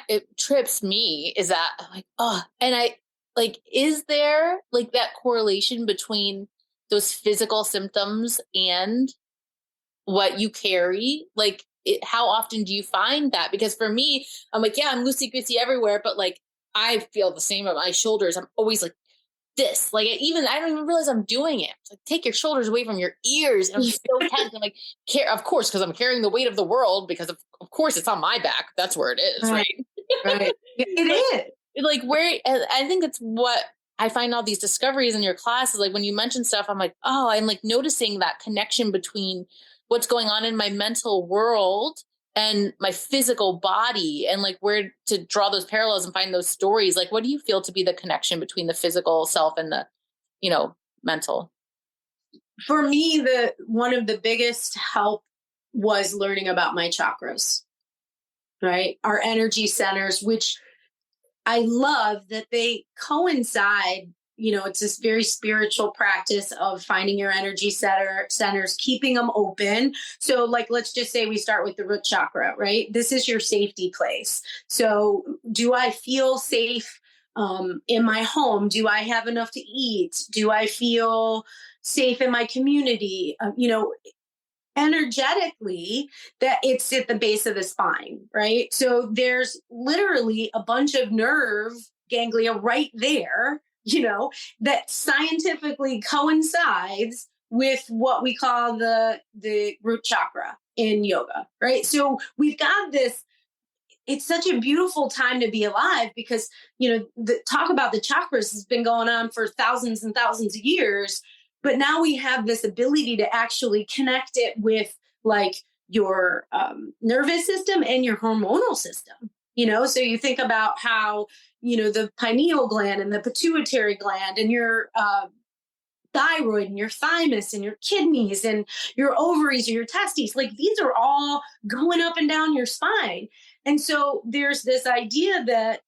it trips me is that I'm like, oh, and I like, is there like that correlation between those physical symptoms and what you carry? Like, how often do you find that? Because for me, I'm like, yeah, I'm loosey goosey everywhere, but like, I feel the same about my shoulders. I'm always like this, like I don't even realize I'm doing it. It's like, take your shoulders away from your ears. And I'm so tense. I'm like, of course, because I'm carrying the weight of the world, because of course it's on my back. That's where it is. Right. Right. It is. Like where, I think that's what I find all these discoveries in your classes. Like when you mention stuff, I'm like, oh, I'm like noticing that connection between what's going on in my mental world and my physical body, and like where to draw those parallels and find those stories. Like, what do you feel to be the connection between the physical self and the, mental? For me, one of the biggest help was learning about my chakras, right? Our energy centers, which I love that they coincide. It's this very spiritual practice of finding your energy centers, keeping them open. So like, let's just say we start with the root chakra, right? This is your safety place. So do I feel safe in my home? Do I have enough to eat? Do I feel safe in my community? Energetically, that it's at the base of the spine, right? So there's literally a bunch of nerve ganglia right there, that scientifically coincides with what we call the root chakra in yoga, right? So we've got this, it's such a beautiful time to be alive because, talk about the chakras has been going on for thousands and thousands of years. But now we have this ability to actually connect it with like your nervous system and your hormonal system. So you think about how, the pineal gland and the pituitary gland and your thyroid and your thymus and your kidneys and your ovaries or your testes, like these are all going up and down your spine. And so there's this idea that,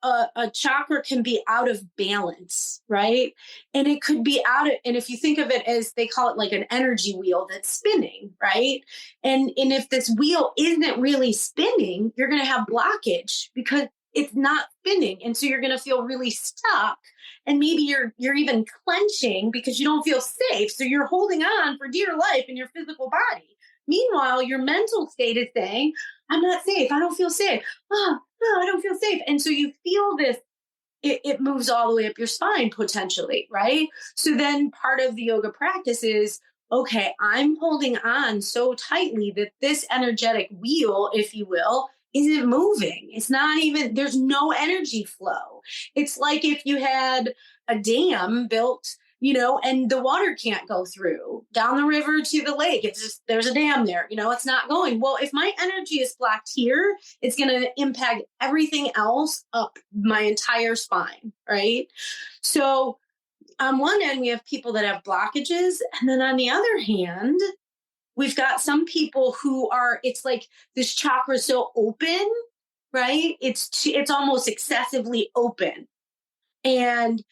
a chakra can be out of balance, right? And it could be and if you think of it as, they call it like an energy wheel that's spinning, right? And if this wheel isn't really spinning, you're going to have blockage because it's not spinning. And so you're going to feel really stuck. And maybe you're even clenching because you don't feel safe. So you're holding on for dear life in your physical body. Meanwhile, your mental state is saying, I'm not safe. I don't feel safe. Oh, no, I don't feel safe. And so you feel this, it moves all the way up your spine potentially, right? So then part of the yoga practice is, okay, I'm holding on so tightly that this energetic wheel, if you will, isn't moving. It's not even, there's no energy flow. It's like if you had a dam built, and the water can't go through down the river to the lake. It's just, there's a dam there, it's not going. Well, if my energy is blocked here, it's going to impact everything else up my entire spine, right? So on one end, we have people that have blockages. And then on the other hand, we've got some people who it's like this chakra is so open, right? It's almost excessively open. And,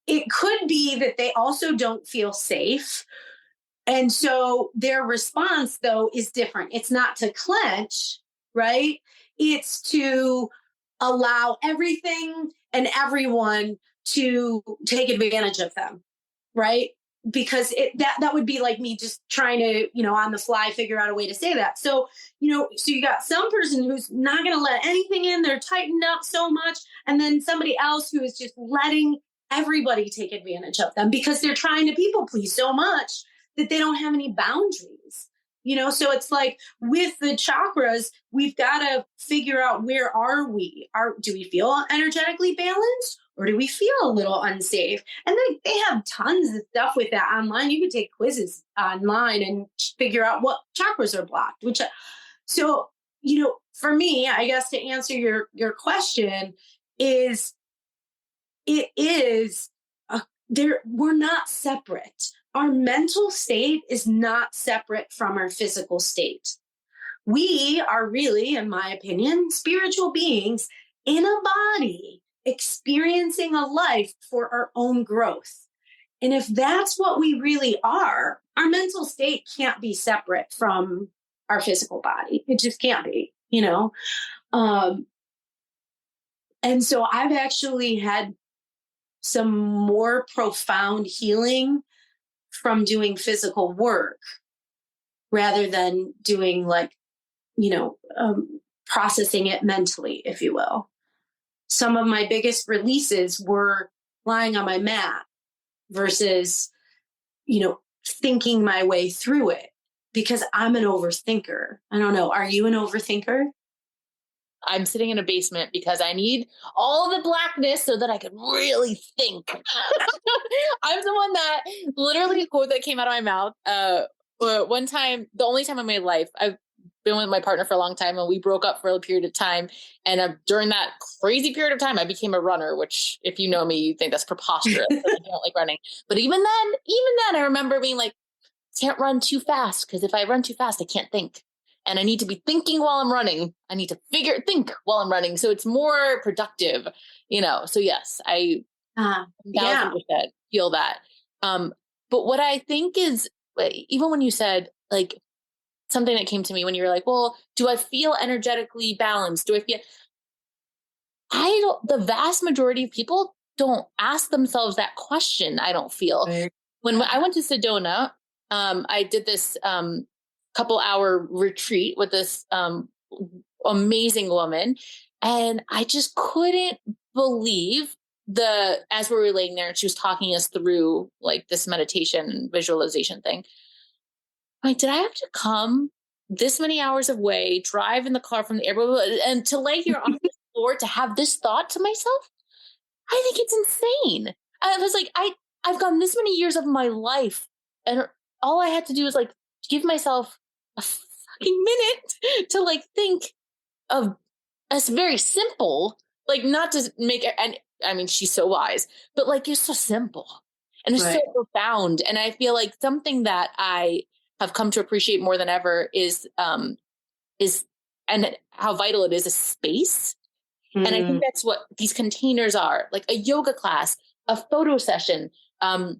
it could be that they also don't feel safe. And so their response, though, is different. It's not to clench, right? It's to allow everything and everyone to take advantage of them, right? Because that would be like me just trying to, on the fly, figure out a way to say that. So, so you got some person who's not going to let anything in. They're tightened up so much. And then somebody else who is just letting everybody take advantage of them because they're trying to people please so much that they don't have any boundaries. So it's like with the chakras, we've got to figure out, where are we? Do we feel energetically balanced, or do we feel a little unsafe? And they have tons of stuff with that online. You can take quizzes online and figure out what chakras are blocked. So, for me, I guess to answer your question is, we're not separate. Our mental state is not separate from our physical state. We are really, in my opinion, spiritual beings in a body experiencing a life for our own growth. And if that's what we really are, our mental state can't be separate from our physical body. It just can't be, and so I've actually had some more profound healing from doing physical work rather than doing processing it mentally, if you will. Some of my biggest releases were lying on my mat versus, thinking my way through it, because I'm an overthinker. I don't know. Are you an overthinker? I'm sitting in a basement because I need all the blackness so that I can really think. I'm the one that literally, a quote that came out of my mouth. One time, the only time in my life, I've been with my partner for a long time, and we broke up for a period of time. And during that crazy period of time, I became a runner, which, if you know me, you think that's preposterous. I don't like running. But even then, I remember being like, can't run too fast, because if I run too fast, I can't think. And I need to be thinking while I'm running. I need to think while I'm running. So it's more productive, So yes, I 1000% feel that. But what I think is, even when you said, like, something that came to me when you were like, well, do I feel energetically balanced? The vast majority of people don't ask themselves that question. I don't feel. Right. When I went to Sedona, I did this couple-hour retreat with this amazing woman. And I just couldn't believe as we were laying there and she was talking us through like this meditation and visualization thing, I'm like, did I have to come this many hours away, drive in the car from the airport, and to lay here on the floor to have this thought to myself? I think it's insane. I was like, I've gone this many years of my life, and all I had to do was like give myself a fucking minute to like think of a very simple, like not to make it, and I mean, she's so wise, but like it's so simple and it's so profound. And I feel like something that I have come to appreciate more than ever is and how vital it is a space. And I think that's what these containers are, like a yoga class, a photo session. One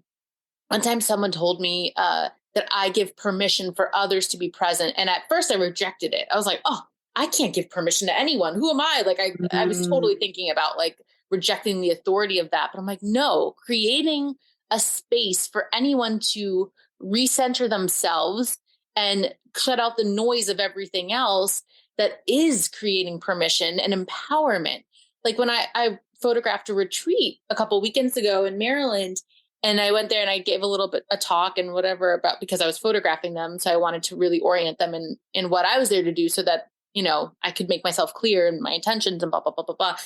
time someone told me that I give permission for others to be present. And at first I rejected it. I was like, oh, I can't give permission to anyone. Who am I? Like I was totally thinking about like rejecting the authority of that. But I'm like, no, creating a space for anyone to recenter themselves and shut out the noise of everything else that is creating permission and empowerment. Like when I photographed a retreat a couple weekends ago in Maryland, and I went there and I gave a talk and whatever about, because I was photographing them. So I wanted to really orient them in what I was there to do so that, you know, I could make myself clear and my intentions and blah, blah, blah, blah, blah.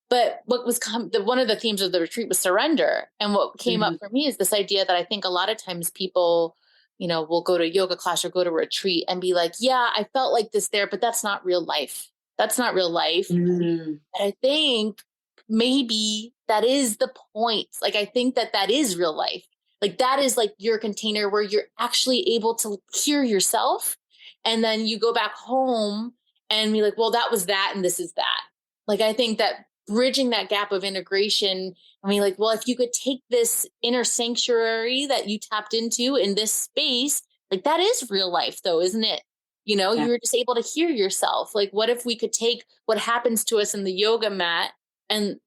But what was one of the themes of the retreat was surrender. And what came up for me is this idea that I think a lot of times people, you know, will go to yoga class or go to retreat and be like, yeah, I felt like this there, but that's not real life. That's not real life. And I think maybe that is the point. Like, I think that is real life. Like that is like your container where you're actually able to hear yourself. And then you go back home and be like, well, that was that. And this is that. Like, I think that bridging that gap of integration, I mean, like, well, if you could take this inner sanctuary that you tapped into in this space, like that is real life though, isn't it? You know, you're just able to hear yourself. Like, what if we could take what happens to us in the yoga mat and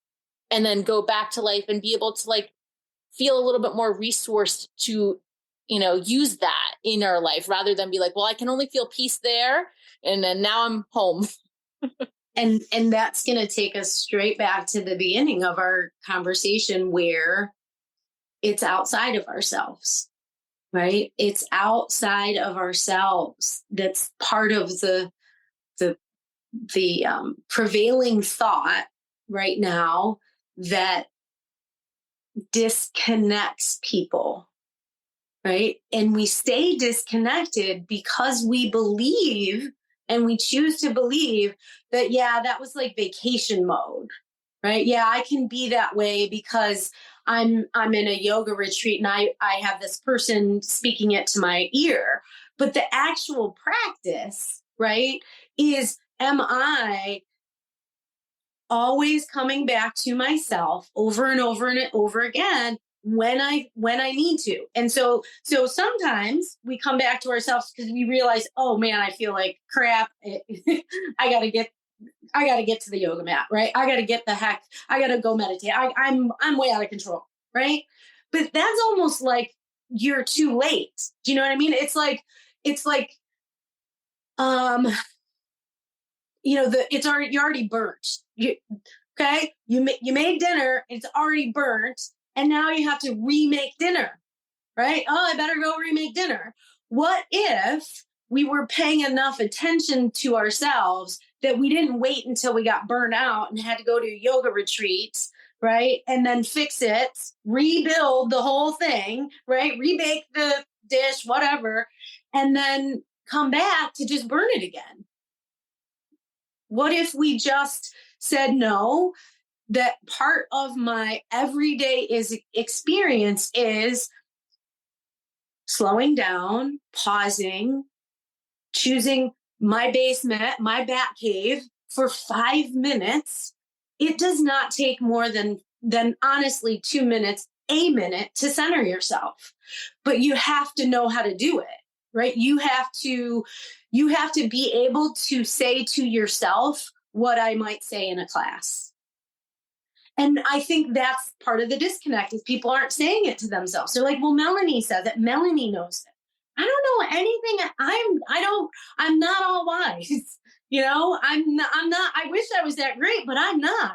then go back to life and be able to like feel a little bit more resourced to, you know, use that in our life rather than be like, well, I can only feel peace there. And then now I'm home. And that's going to take us straight back to the beginning of our conversation where it's outside of ourselves, right? It's outside of ourselves. That's part of the prevailing thought right now that disconnects people, right? And we stay disconnected because we believe and we choose to believe that, yeah, that was like vacation mode, right? Yeah, I can be that way because I'm in a yoga retreat and I have this person speaking it to my ear. But the actual practice, right, is, am I always coming back to myself over and over and over again when I need to? And so sometimes we come back to ourselves because we realize, oh man, I feel like crap. I gotta get to the yoga mat, right? I gotta go meditate. I'm way out of control, right? But that's almost like you're too late. Do you know what I mean? It's like you know, you're already burnt. Okay, you made dinner, it's already burnt, and now you have to remake dinner, right? Oh, I better go remake dinner. What if we were paying enough attention to ourselves that we didn't wait until we got burned out and had to go to yoga retreats, right? And then fix it, rebuild the whole thing, right? Remake the dish, whatever, and then come back to just burn it again. What if we just said, no, that part of my everyday experience is slowing down, pausing, choosing my basement, my bat cave for 5 minutes. It does not take more than honestly 2 minutes, a minute to center yourself. But you have to know how to do it, right? You have to be able to say to yourself what I might say in a class. And I think that's part of the disconnect is people aren't saying it to themselves. They're like, well, Melanie says it. Melanie knows it. I don't know anything. I'm not all wise. You know, I'm not, I wish I was that great, but I'm not.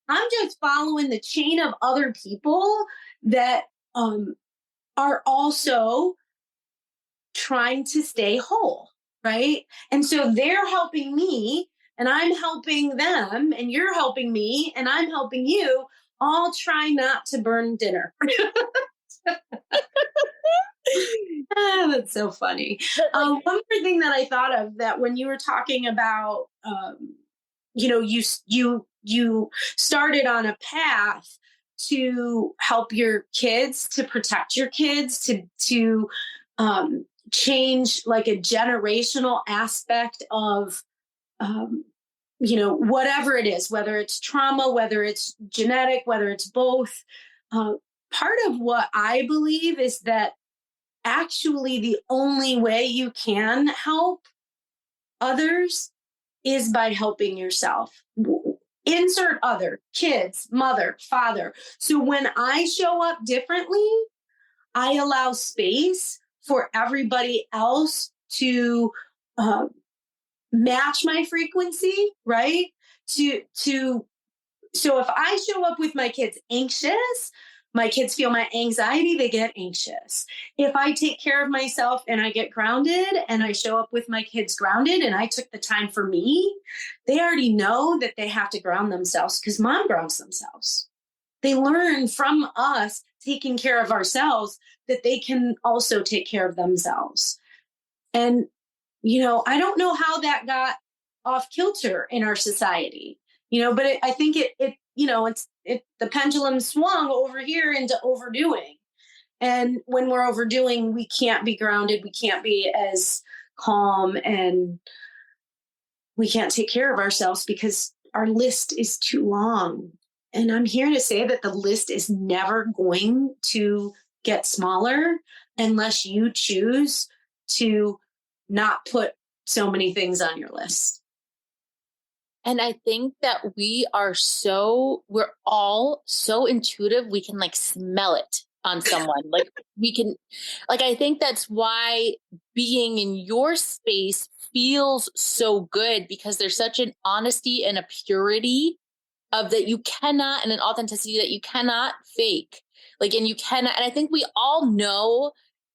I'm just following the chain of other people that are also trying to stay whole, right? And so they're helping me and I'm helping them and you're helping me and I'm helping you all try not to burn dinner. That's so funny. One more thing that I thought of that when you were talking about, you started on a path to help your kids, to protect your kids, to change like a generational aspect of, whatever it is, whether it's trauma, whether it's genetic, whether it's both. Part of what I believe is that actually the only way you can help others is by helping yourself. Insert other, kids, mother, father. So when I show up differently, I allow space for everybody else to match my frequency, right? So if I show up with my kids anxious, my kids feel my anxiety, they get anxious. If I take care of myself and I get grounded and I show up with my kids grounded and I took the time for me, they already know that they have to ground themselves because mom grounds themselves. They learn from us taking care of ourselves that they can also take care of themselves. And, I don't know how that got off kilter in our society, but I think the pendulum swung over here into overdoing. And when we're overdoing, we can't be grounded. We can't be as calm and we can't take care of ourselves because our list is too long. And I'm here to say that the list is never going to get smaller unless you choose to not put so many things on your list. And I think that we're all so intuitive. We can like smell it on someone. I think that's why being in your space feels so good because there's such an honesty and a purity of that you cannot, and an authenticity that you cannot fake. And you cannot, and I think we all know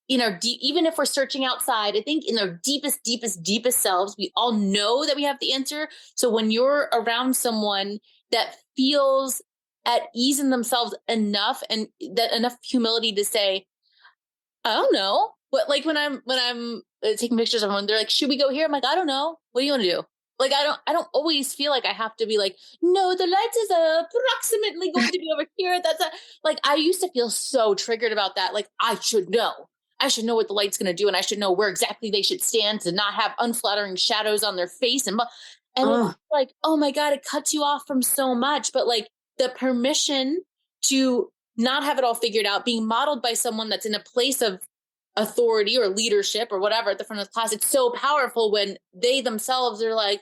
in our deep, even if we're searching outside, I think in our deepest, deepest, deepest selves, we all know that we have the answer. So when you're around someone that feels at ease in themselves enough and that enough humility to say, I don't know. But when I'm taking pictures of someone, they're like, should we go here? I'm like, I don't know. What do you want to do? I don't always feel like I have to be like, no, the light is approximately going to be over here. I used to feel so triggered about that. I should know what the light's going to do. And I should know where exactly they should stand to not have unflattering shadows on their face. And it's like, oh my God, it cuts you off from so much. But the permission to not have it all figured out, being modeled by someone that's in a place of authority or leadership or whatever at the front of the class. It's so powerful when they themselves are like,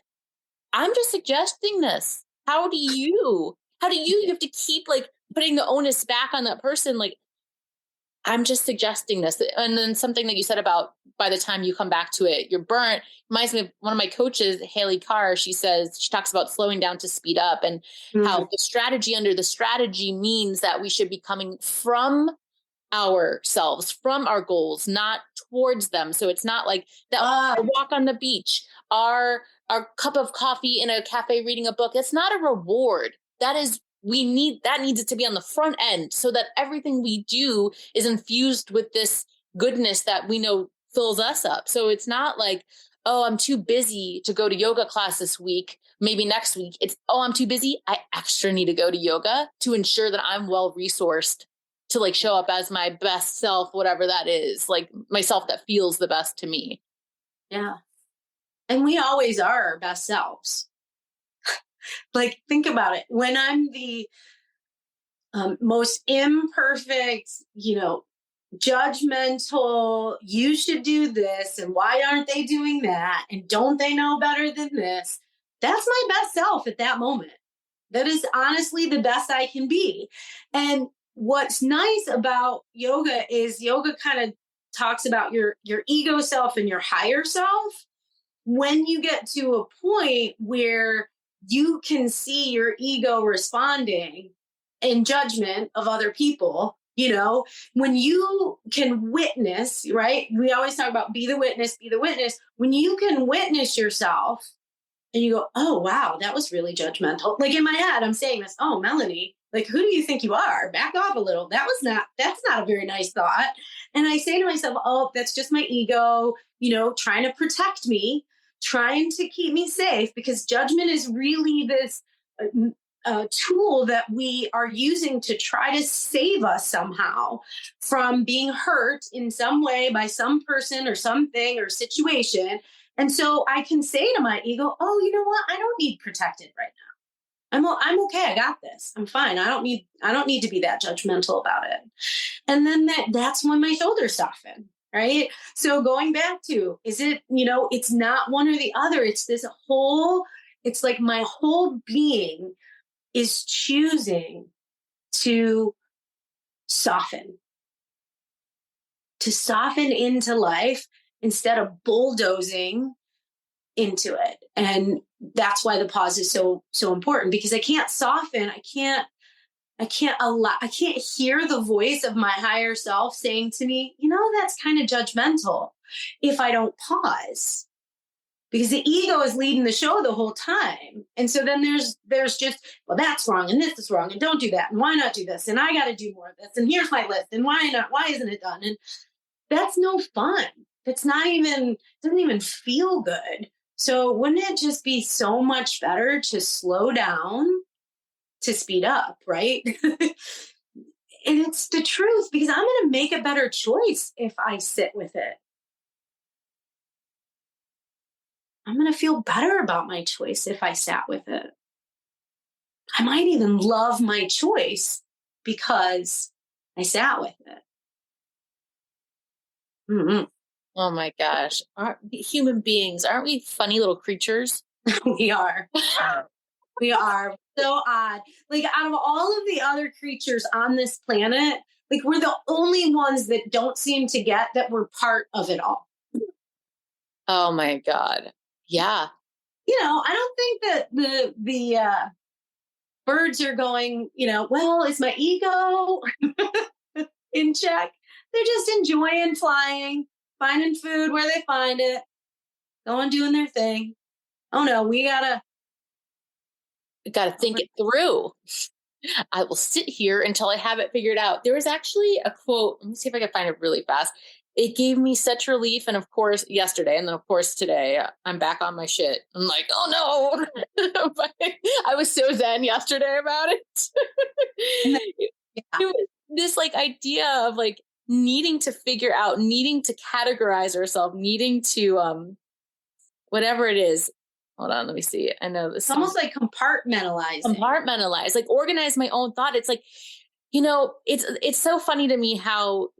I'm just suggesting this. You have to keep putting the onus back on that person. I'm just suggesting this. And then something that you said about by the time you come back to it, you're burnt, reminds me of one of my coaches, Haley Carr. She talks about slowing down to speed up and how the strategy under the strategy means that we should be coming from ourselves, from our goals, not towards them. So it's not like that our walk on the beach, our cup of coffee in a cafe reading a book. It's not a reward. That needs it to be on the front end so that everything we do is infused with this goodness that we know fills us up. So it's not like, oh, I'm too busy to go to yoga class this week. Maybe next week. It's, oh, I'm too busy. I extra need to go to yoga to ensure that I'm well resourced to show up as my best self, whatever that is, myself that feels the best to me. Yeah. And we always are our best selves. Think about it. When I'm the most imperfect, judgmental, you should do this, and why aren't they doing that? And don't they know better than this? That's my best self at that moment. That is honestly the best I can be. And what's nice about yoga is yoga kind of talks about your ego self and your higher self. When you get to a point where you can see your ego responding in judgment of other people. When you can witness, right? We always talk about be the witness, be the witness. When you can witness yourself and you go, oh, wow, that was really judgmental. Like in my head, I'm saying this, oh, Melanie, like, who do you think you are? Back off a little. That's not a very nice thought. And I say to myself, oh, that's just my ego, trying to protect me, trying to keep me safe, because judgment is really this tool that we are using to try to save us somehow from being hurt in some way by some person or something or situation. And so I can say to my ego, oh, you know what? I don't need protected right now. I'm okay. I got this. I'm fine. I don't need to be that judgmental about it. And then that's when my shoulders soften, right? So going back to, is it, it's not one or the other. It's it's like my whole being is choosing to soften into life instead of bulldozing into it. And that's why the pause is so important, because I can't soften. I can't hear the voice of my higher self saying to me, that's kind of judgmental, if I don't pause, because the ego is leading the show the whole time. And so then there's just, well, that's wrong, and this is wrong, and don't do that, and why not do this, and I got to do more of this, and here's my list, and why not, why isn't it done? And that's no fun. Doesn't even feel good. So wouldn't it just be so much better to slow down, to speed up, right? And it's the truth, because I'm going to make a better choice if I sit with it. I'm going to feel better about my choice if I sat with it. I might even love my choice because I sat with it. Mm-hmm. Oh my gosh. Human beings, aren't we funny little creatures? We are. We are so odd. Like, out of all of the other creatures on this planet, like, we're the only ones that don't seem to get that we're part of it all. Oh my God. Yeah. I don't think that the birds are going, well, is my ego in check? They're just enjoying flying, finding food where they find it, going doing their thing. Oh no, we gotta think it through. I will sit here until I have it figured out. There was actually a quote. Let me see if I can find it really fast. It gave me such relief. And of course, yesterday, and then of course today, I'm back on my shit. I'm like, oh no. But I was so zen yesterday about it. It was this like idea of like needing to figure out, needing to categorize ourselves, needing to whatever it is. Hold on, let me see. I know this. It's almost like compartmentalize, like organize my own thought. It's like, it's so funny to me how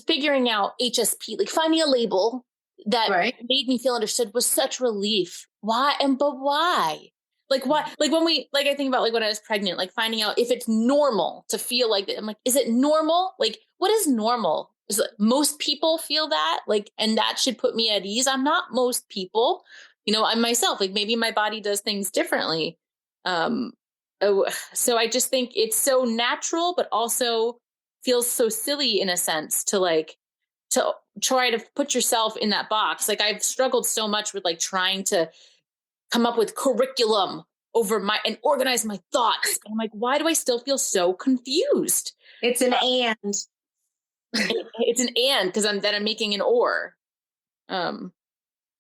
figuring out HSP, like finding a label that made me feel understood, was such relief. Why? But why? Like, why? Like when I think about like when I was pregnant, like finding out if it's normal to feel like that. I'm like, is it normal? Like, what is normal? Is it, most people feel that, like, and that should put me at ease. I'm not most people. I'm myself, like maybe my body does things differently. So I just think it's so natural, but also feels so silly in a sense to try to put yourself in that box. Like I've struggled so much with like trying to come up with curriculum and organize my thoughts. And I'm like, why do I still feel so confused? It's an and. It's an and because I'm making an or.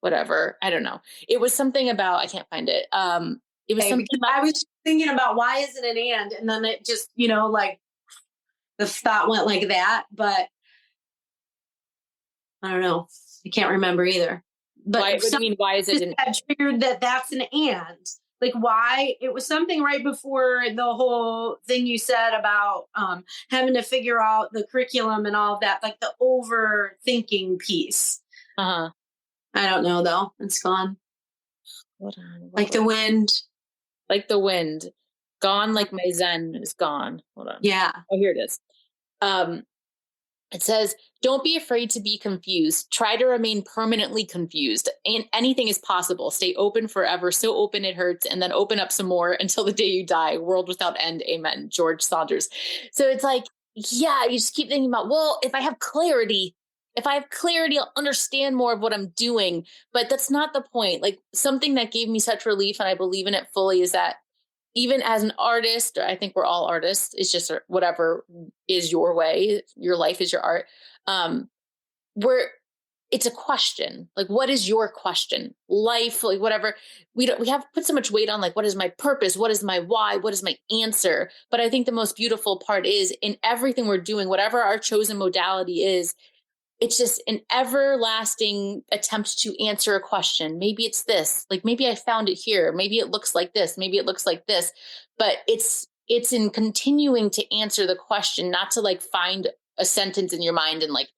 Whatever. I don't know. It was something about, I can't find it. It was something about, I was thinking about why is it an and then it just, like the thought went like that, but I don't know. I can't remember either. But what do you mean? Why is it an and? Triggered that's an and. Like why? It was something right before the whole thing you said about having to figure out the curriculum and all of that, like the overthinking piece. Uh-huh. I don't know though. It's gone. Hold on. Like the wind. Like the wind. Gone like my zen is gone. Hold on. Yeah. Oh, here it is. It says, don't be afraid to be confused. Try to remain permanently confused. And anything is possible. Stay open forever. So open it hurts. And then open up some more until the day you die. World without end. Amen. George Saunders. So it's like, yeah, you just keep thinking about, well, if I have clarity, I'll understand more of what I'm doing. But that's not the point. Like, something that gave me such relief, and I believe in it fully, is that even as an artist, I think we're all artists. It's just whatever is your way. Your life is your art. Where it's a question, like, what is your question? Life, like, whatever. We have put so much weight on, like, what is my purpose? What is my why? What is my answer? But I think the most beautiful part is, in everything we're doing, whatever our chosen modality is, it's just an everlasting attempt to answer a question. Maybe it's this, like, maybe I found it here. Maybe it looks like this. Maybe it looks like this, but it's in continuing to answer the question, not to like find a sentence in your mind and like,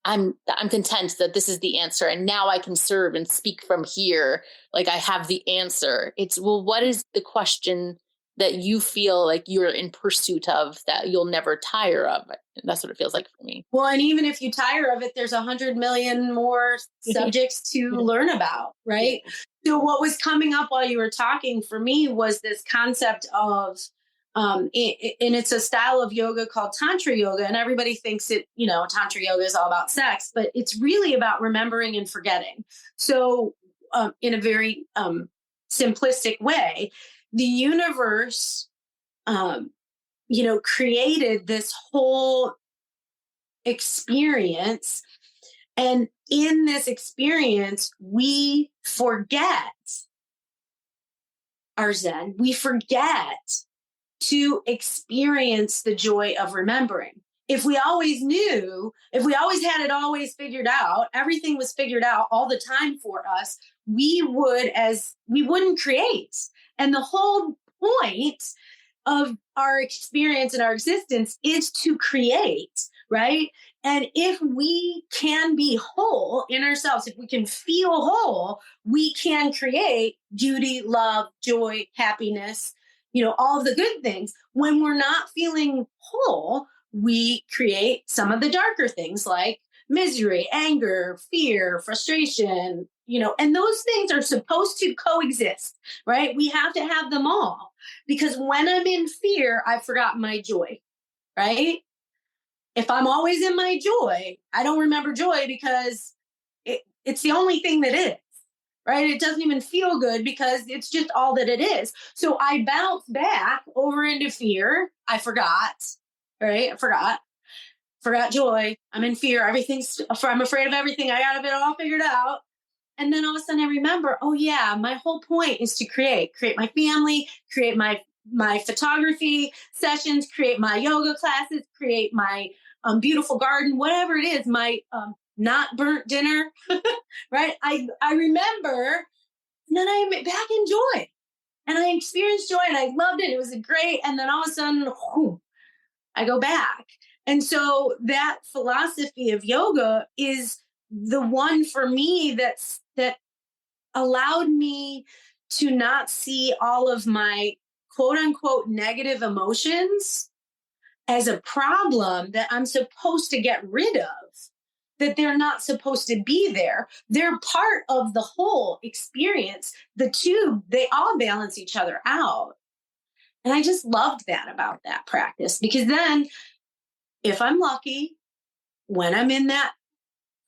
I'm content that this is the answer. And now I can serve and speak from here. Like, I have the answer. It's, well, what is the question that you feel like you're in pursuit of, that you'll never tire of? And that's what it feels like for me. Well, and even if you tire of it, there's 100 million more subjects to learn about, right? So what was coming up while you were talking for me was this concept of, and it's a style of yoga called Tantra yoga. And everybody thinks it, Tantra yoga is all about sex, but it's really about remembering and forgetting. So in a very simplistic way, the universe, created this whole experience. And in this experience, we forget our Zen. We forget to experience the joy of remembering. If we always knew, if we always had it always figured out, everything was figured out all the time for us, we wouldn't create. And the whole point of our experience and our existence is to create, right? And if we can be whole in ourselves, if we can feel whole, we can create beauty, love, joy, happiness, all of the good things. When we're not feeling whole, we create some of the darker things like misery, anger, fear, frustration, and those things are supposed to coexist, right? We have to have them all, because when I'm in fear, I've forgotten my joy, right? If I'm always in my joy, I don't remember joy because it's the only thing that is. Right? It doesn't even feel good because it's just all that it is. So I bounce back over into fear. I forgot, right? Forgot joy. I'm in fear. I'm afraid of everything. I got it all figured out. And then all of a sudden I remember, oh yeah, my whole point is to create my family, create my photography sessions, create my yoga classes, create my beautiful garden, whatever it is, my not burnt dinner, right? I remember, and then I'm back in joy, and I experienced joy, and I loved it. It was great. And then all of a sudden, I go back. And so that philosophy of yoga is the one for me that allowed me to not see all of my quote unquote negative emotions as a problem that I'm supposed to get rid of, that they're not supposed to be there. They're part of the whole experience. The two, they all balance each other out. And I just loved that about that practice, because then if I'm lucky, when I'm in that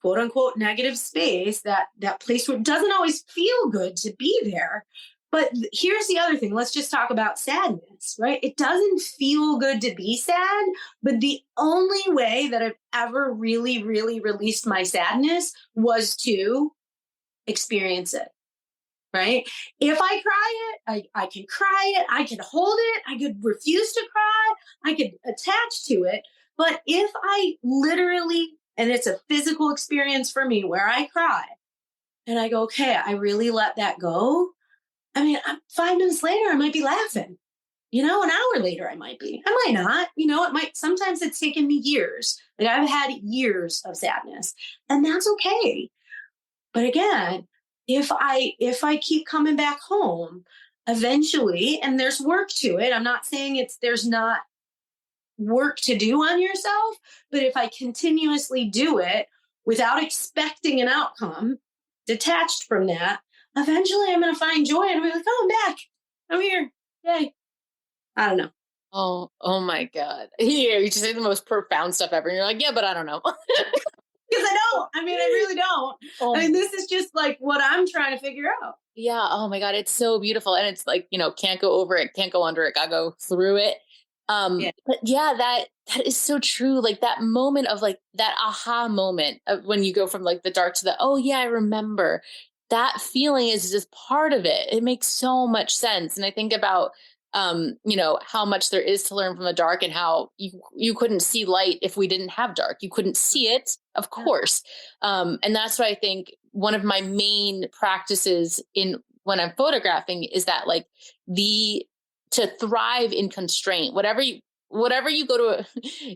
quote unquote negative space, that place where it doesn't always feel good to be there. But here's the other thing. Let's just talk about sadness, right? It doesn't feel good to be sad, but the only way that I've ever really, really released my sadness was to experience it, right? If I cry it, I can cry it, I can hold it, I could refuse to cry, I could attach to it. But if I literally, and it's a physical experience for me where I cry and I go, okay, I really let that go. I mean, 5 minutes later, I might be laughing, an hour later, I might be, I might not, it might, sometimes it's taken me years. Like, I've had years of sadness, and that's okay. But again, if I keep coming back home, eventually, and there's work to it, I'm not saying there's not work to do on yourself. But if I continuously do it without expecting an outcome, detached from that, eventually I'm going to find joy and I'm going to be like, oh, I'm back. I'm here. Yay. I don't know. Oh my God. Yeah, you just say the most profound stuff ever. And you're like, yeah, but I don't know. Because I don't. I mean, I really don't. Oh. I mean, this is just like what I'm trying to figure out. Yeah. Oh my God. It's so beautiful. And it's like, can't go over it, can't go under it, gotta go through it. But yeah, that is so true. Like that moment of like that aha moment of when you go from like the dark to the, oh yeah, I remember. That feeling is just part of it. It makes so much sense. And I think about how much there is to learn from the dark and how you couldn't see light if we didn't have dark. You couldn't see it, of course. And that's why I think one of my main practices when I'm photographing is that like to thrive in constraint, whatever you go to,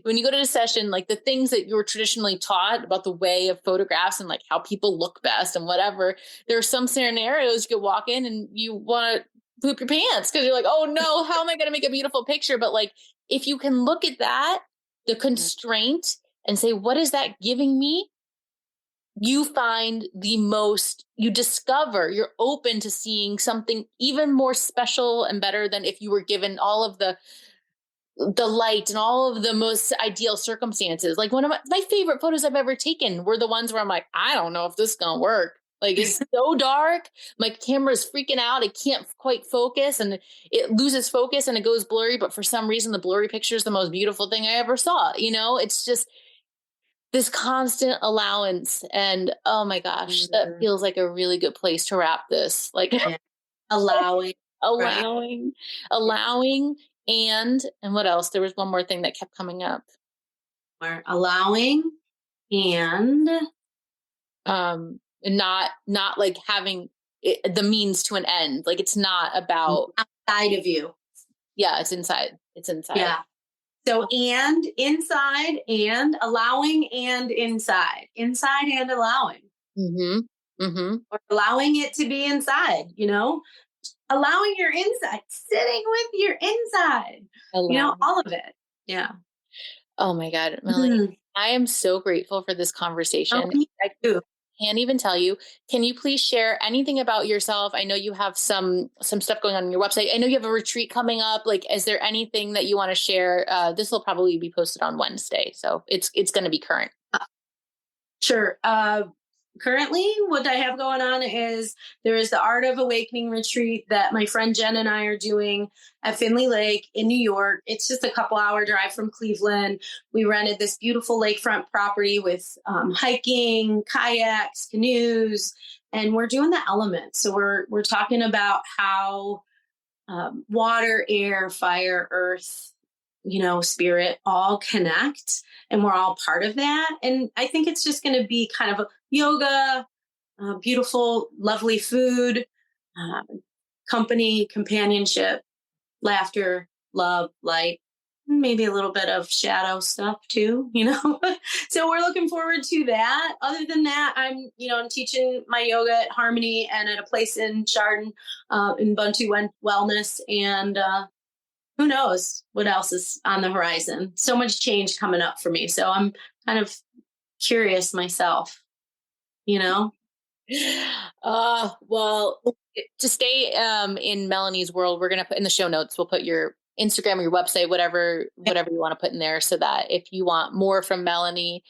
when you go to a session, like the things that you were traditionally taught about the way of photographs and like how people look best and whatever, there are some scenarios you could walk in and you want to poop your pants because you're like, oh no, how am I going to make a beautiful picture? But like, if you can look at that, the constraint, and say, what is that giving me? You discover, you're open to seeing something even more special and better than if you were given all of the light and all of the most ideal circumstances. Like one of my favorite photos I've ever taken were the ones where I'm like, I don't know if this is going to work. Like it's so dark. My camera's freaking out. It can't quite focus and it loses focus and it goes blurry. But for some reason, the blurry picture is the most beautiful thing I ever saw. It's just this constant allowance. And oh my gosh, that feels like a really good place to wrap this. Like allowing. And what else? There was one more thing that kept coming up. We're allowing and not like having the means to an end. Like it's not about outside of you. Yeah, it's inside. Yeah. So and inside and allowing and inside and allowing. Or allowing it to be inside, allowing your inside, sitting with your inside, all of it. Yeah. Oh my God, Melanie, I am so grateful for this conversation. I can't even tell you. Can you please share anything about yourself? I know you have some stuff going on your website. I know you have a retreat coming up. Like, is there anything that you want to share? This will probably be posted on Wednesday, so it's going to be current. Sure. Currently, what I have going on is there is the Art of Awakening retreat that my friend Jen and I are doing at Finley Lake in New York. It's just a couple-hour drive from Cleveland. We rented this beautiful lakefront property with hiking, kayaks, canoes, and we're doing the elements. So we're talking about how water, air, fire, earth, spirit all connect and we're all part of that. And I think it's just going to be kind of a yoga, beautiful, lovely food, company, companionship, laughter, love, light, maybe a little bit of shadow stuff too, So we're looking forward to that. Other than that, I'm teaching my yoga at Harmony and at a place in Chardon, in Buntu Wellness. And, who knows what else is on the horizon? So much change coming up for me. So I'm kind of curious myself, Well, to stay in Melanie's world, we're going to put in the show notes, we'll put your Instagram, your website, whatever you want to put in there so that if you want more from Melanie,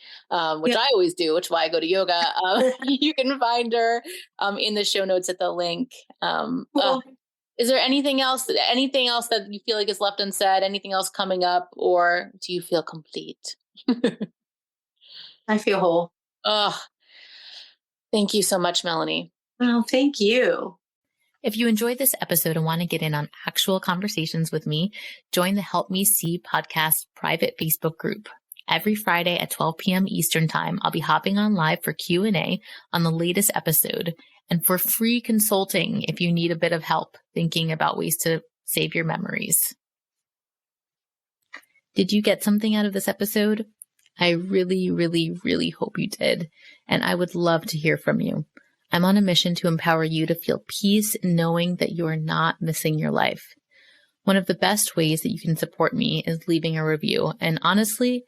which I always do, which is why I go to yoga, you can find her in the show notes at the link. Cool. Is there anything else that you feel like is left unsaid? Anything else coming up, or do you feel complete? I feel whole. Oh, thank you so much, Melanie. Well, thank you. If you enjoyed this episode and want to get in on actual conversations with me, join the Help Me See podcast private Facebook group. Every Friday at 12 p.m. Eastern Time, I'll be hopping on live for Q&A on the latest episode and for free consulting if you need a bit of help thinking about ways to save your memories. Did you get something out of this episode? I really, really, really hope you did, and I would love to hear from you. I'm on a mission to empower you to feel peace knowing that you are not missing your life. One of the best ways that you can support me is leaving a review. And honestly,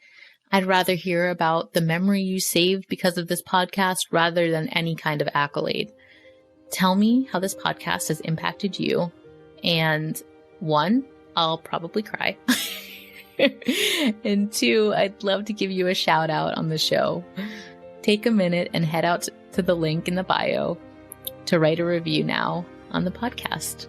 I'd rather hear about the memory you saved because of this podcast rather than any kind of accolade. Tell me how this podcast has impacted you. And 1, I'll probably cry. And 2, I'd love to give you a shout out on the show. Take a minute and head out to the link in the bio to write a review now on the podcast.